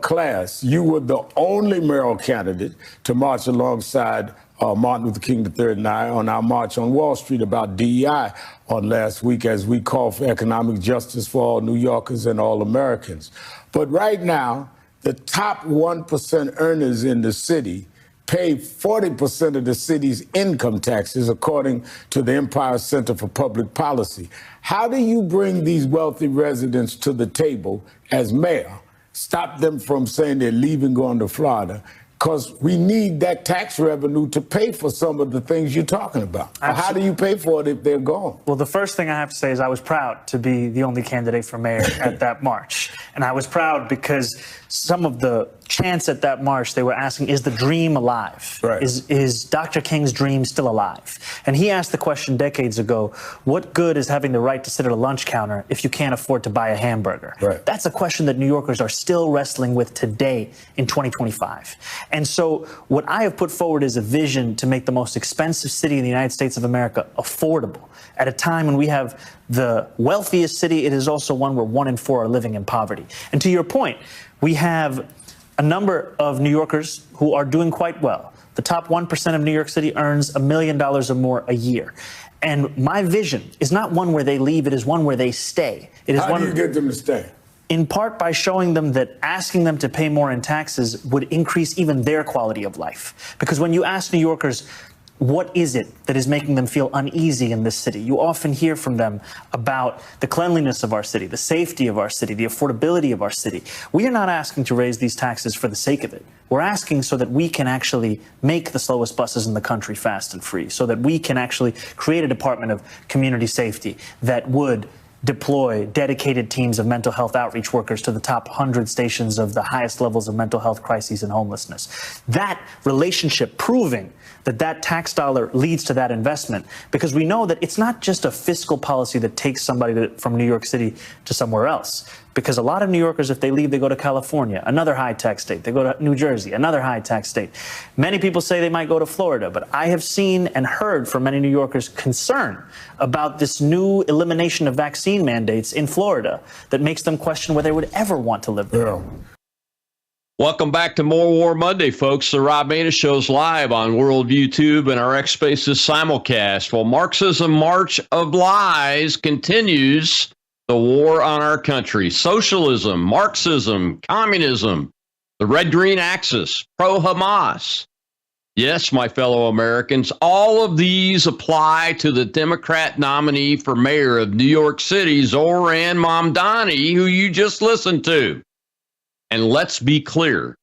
class. You were the only mayoral candidate to march alongside Martin Luther King III and I on our march on Wall Street about DEI on last week as we call for economic justice for all New Yorkers and all Americans. But right now, the top 1% earners in the city pay 40% of the city's income taxes, according to the Empire Center for Public Policy. How do you bring these wealthy residents to the table as mayor, stop them from saying they're leaving, going to Florida? Because we need that tax revenue to pay for some of the things you're talking about. How do you pay for it if they're gone? Well, the first thing I have to say is I was proud to be the only candidate for mayor at that march. And I was proud because some of the chants at that march, they were asking, is the dream alive? Right. Is Dr. King's dream still alive? And he asked the question decades ago, what good is having the right to sit at a lunch counter if you can't afford to buy a hamburger? Right. That's a question that New Yorkers are still wrestling with today in 2025. And so what I have put forward is a vision to make the most expensive city in the United States of America affordable. At a time when we have the wealthiest city, it is also one where 1 in 4 are living in poverty. And to your point, we have a number of New Yorkers who are doing quite well. The top 1% of New York City earns $1 million or more a year. And my vision is not one where they leave, it is one where they stay. It is How do you get them to stay? In part by showing them that asking them to pay more in taxes would increase even their quality of life. Because when you ask New Yorkers, what is it that is making them feel uneasy in this city? You often hear from them about the cleanliness of our city, the safety of our city, the affordability of our city. We are not asking to raise these taxes for the sake of it. We're asking so that we can actually make the slowest buses in the country fast and free, so that we can actually create a Department of Community Safety that would deploy dedicated teams of mental health outreach workers to the top 100 stations of the highest levels of mental health crises and homelessness. That relationship proving that tax dollar leads to that investment, because we know that it's not just a fiscal policy that takes somebody from New York City to somewhere else. Because a lot of New Yorkers, if they leave, they go to California, another high-tax state. They go to New Jersey, another high-tax state. Many people say they might go to Florida, but I have seen and heard from many New Yorkers concern about this new elimination of vaccine mandates in Florida that makes them question whether they would ever want to live there. Welcome back to More War Monday, folks. The Rob Maness Show's live on World YouTube and our X Spaces simulcast. Well, Marxism March of Lies continues the war on our country. Socialism, Marxism, communism, the red-green axis, pro-Hamas. Yes, my fellow Americans, all of these apply to the Democrat nominee for mayor of New York City, Zohran Mamdani, who you just listened to. And let's be clear,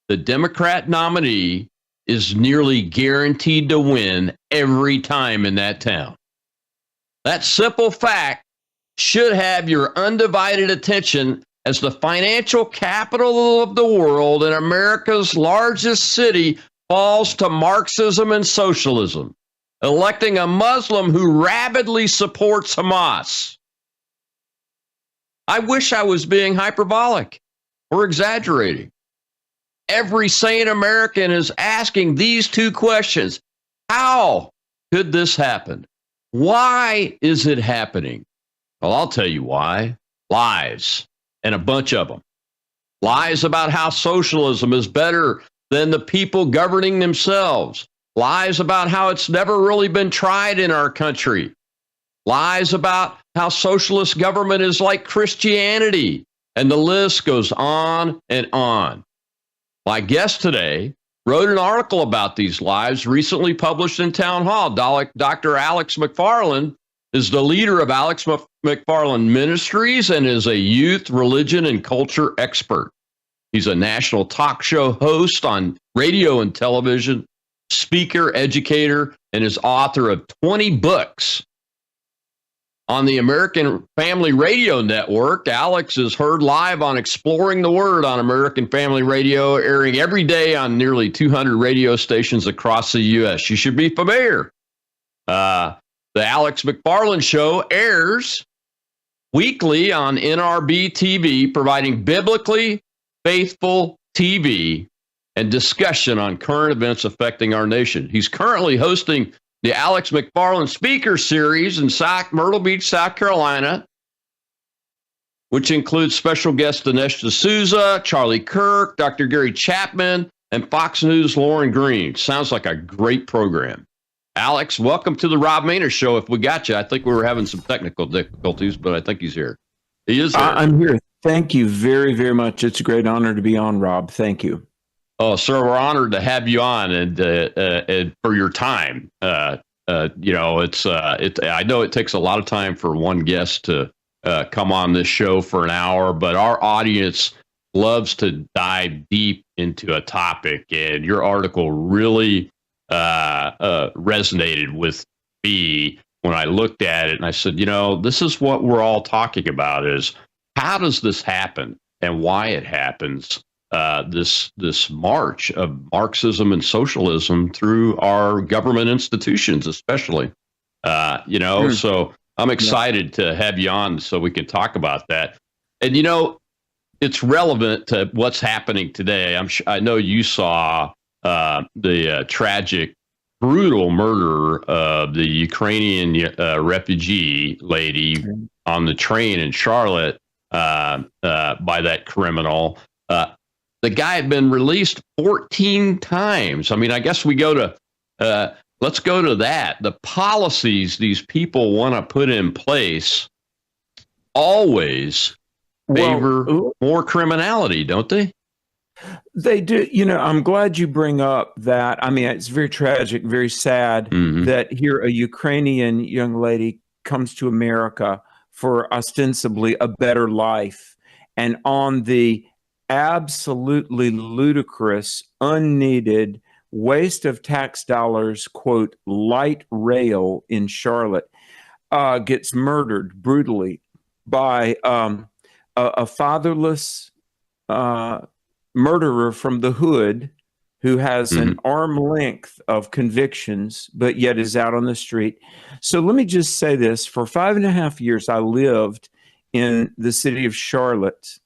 the Democrat nominee is nearly guaranteed to win every time in that town. That simple fact should have your undivided attention as the financial capital of the world and America's largest city falls to Marxism and socialism, electing a Muslim who rabidly supports Hamas. I wish I was being hyperbolic or exaggerating. Every sane American is asking these two questions. How could this happen? Why is it happening? Well, I'll tell you why. Lies, and a bunch of them. Lies about how socialism is better than the people governing themselves. Lies about how it's never really been tried in our country. Lies about how socialist government is like Christianity. And the list goes on and on. My guest today wrote an article about these lies recently published in Town Hall. Dr. Alex McFarland is the leader of Alex McFarland Ministries and is a youth, religion, and culture expert. He's a national talk show host on radio and television, speaker, educator, and is author of 20 books. On the American Family Radio Network, Alex is heard live on Exploring the Word on American Family Radio, airing every day on nearly 200 radio stations across the U.S. You should be familiar. The Alex McFarland Show airs weekly on NRB TV, providing biblically faithful TV and discussion on current events affecting our nation. He's currently hosting the Alex McFarland Speaker Series in Myrtle Beach, South Carolina, which includes special guests Dinesh D'Souza, Charlie Kirk, Dr. Gary Chapman, and Fox News' Lauren Green. Sounds like a great program. Alex, welcome to the Rob Maness Show. If we got you, I think we were having some technical difficulties, but I think he's here. He is here. I'm here. Thank you very, very much. It's a great honor to be on, Rob. Thank you. Oh, sir, we're honored to have you on and for your time. I know it takes a lot of time for one guest to come on this show for an hour, but our audience loves to dive deep into a topic, and your article really resonated with me when I looked at it, and I said, this is what we're all talking about: is how does this happen and why it happens? This march of Marxism and socialism through our government institutions, especially, So I'm excited to have you on so we can talk about that. And, it's relevant to what's happening today. I know you saw the tragic, brutal murder of the Ukrainian refugee lady on the train in Charlotte by that criminal. The guy had been released 14 times. I mean, I guess we go to, let's go to that. The policies these people want to put in place always favor more criminality, don't they? They do. You know, I'm glad you bring up that. I mean, it's very tragic, very sad that here a Ukrainian young lady comes to America for ostensibly a better life. And on the absolutely ludicrous, unneeded waste of tax dollars, quote, light rail in Charlotte, gets murdered brutally by a fatherless murderer from the hood who has an arm length of convictions, but yet is out on the street. So let me just say this. For 5.5 years, I lived in the city of Charlotte,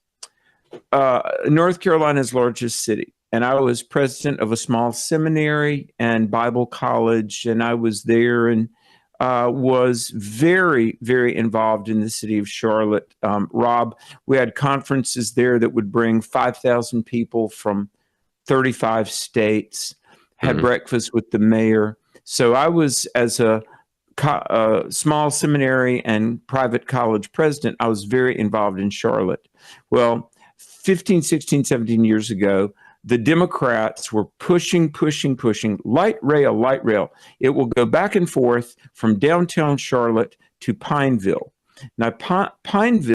North Carolina's largest city. And I was president of a small seminary and Bible college. And I was there and was very, very involved in the city of Charlotte. Rob, we had conferences there that would bring 5,000 people from 35 states, had breakfast with the mayor. So I was, as a small seminary and private college president, I was very involved in Charlotte. Well, 15, 16, 17 years ago, the Democrats were pushing, light rail. It will go back and forth from downtown Charlotte to Pineville. Now, Pineville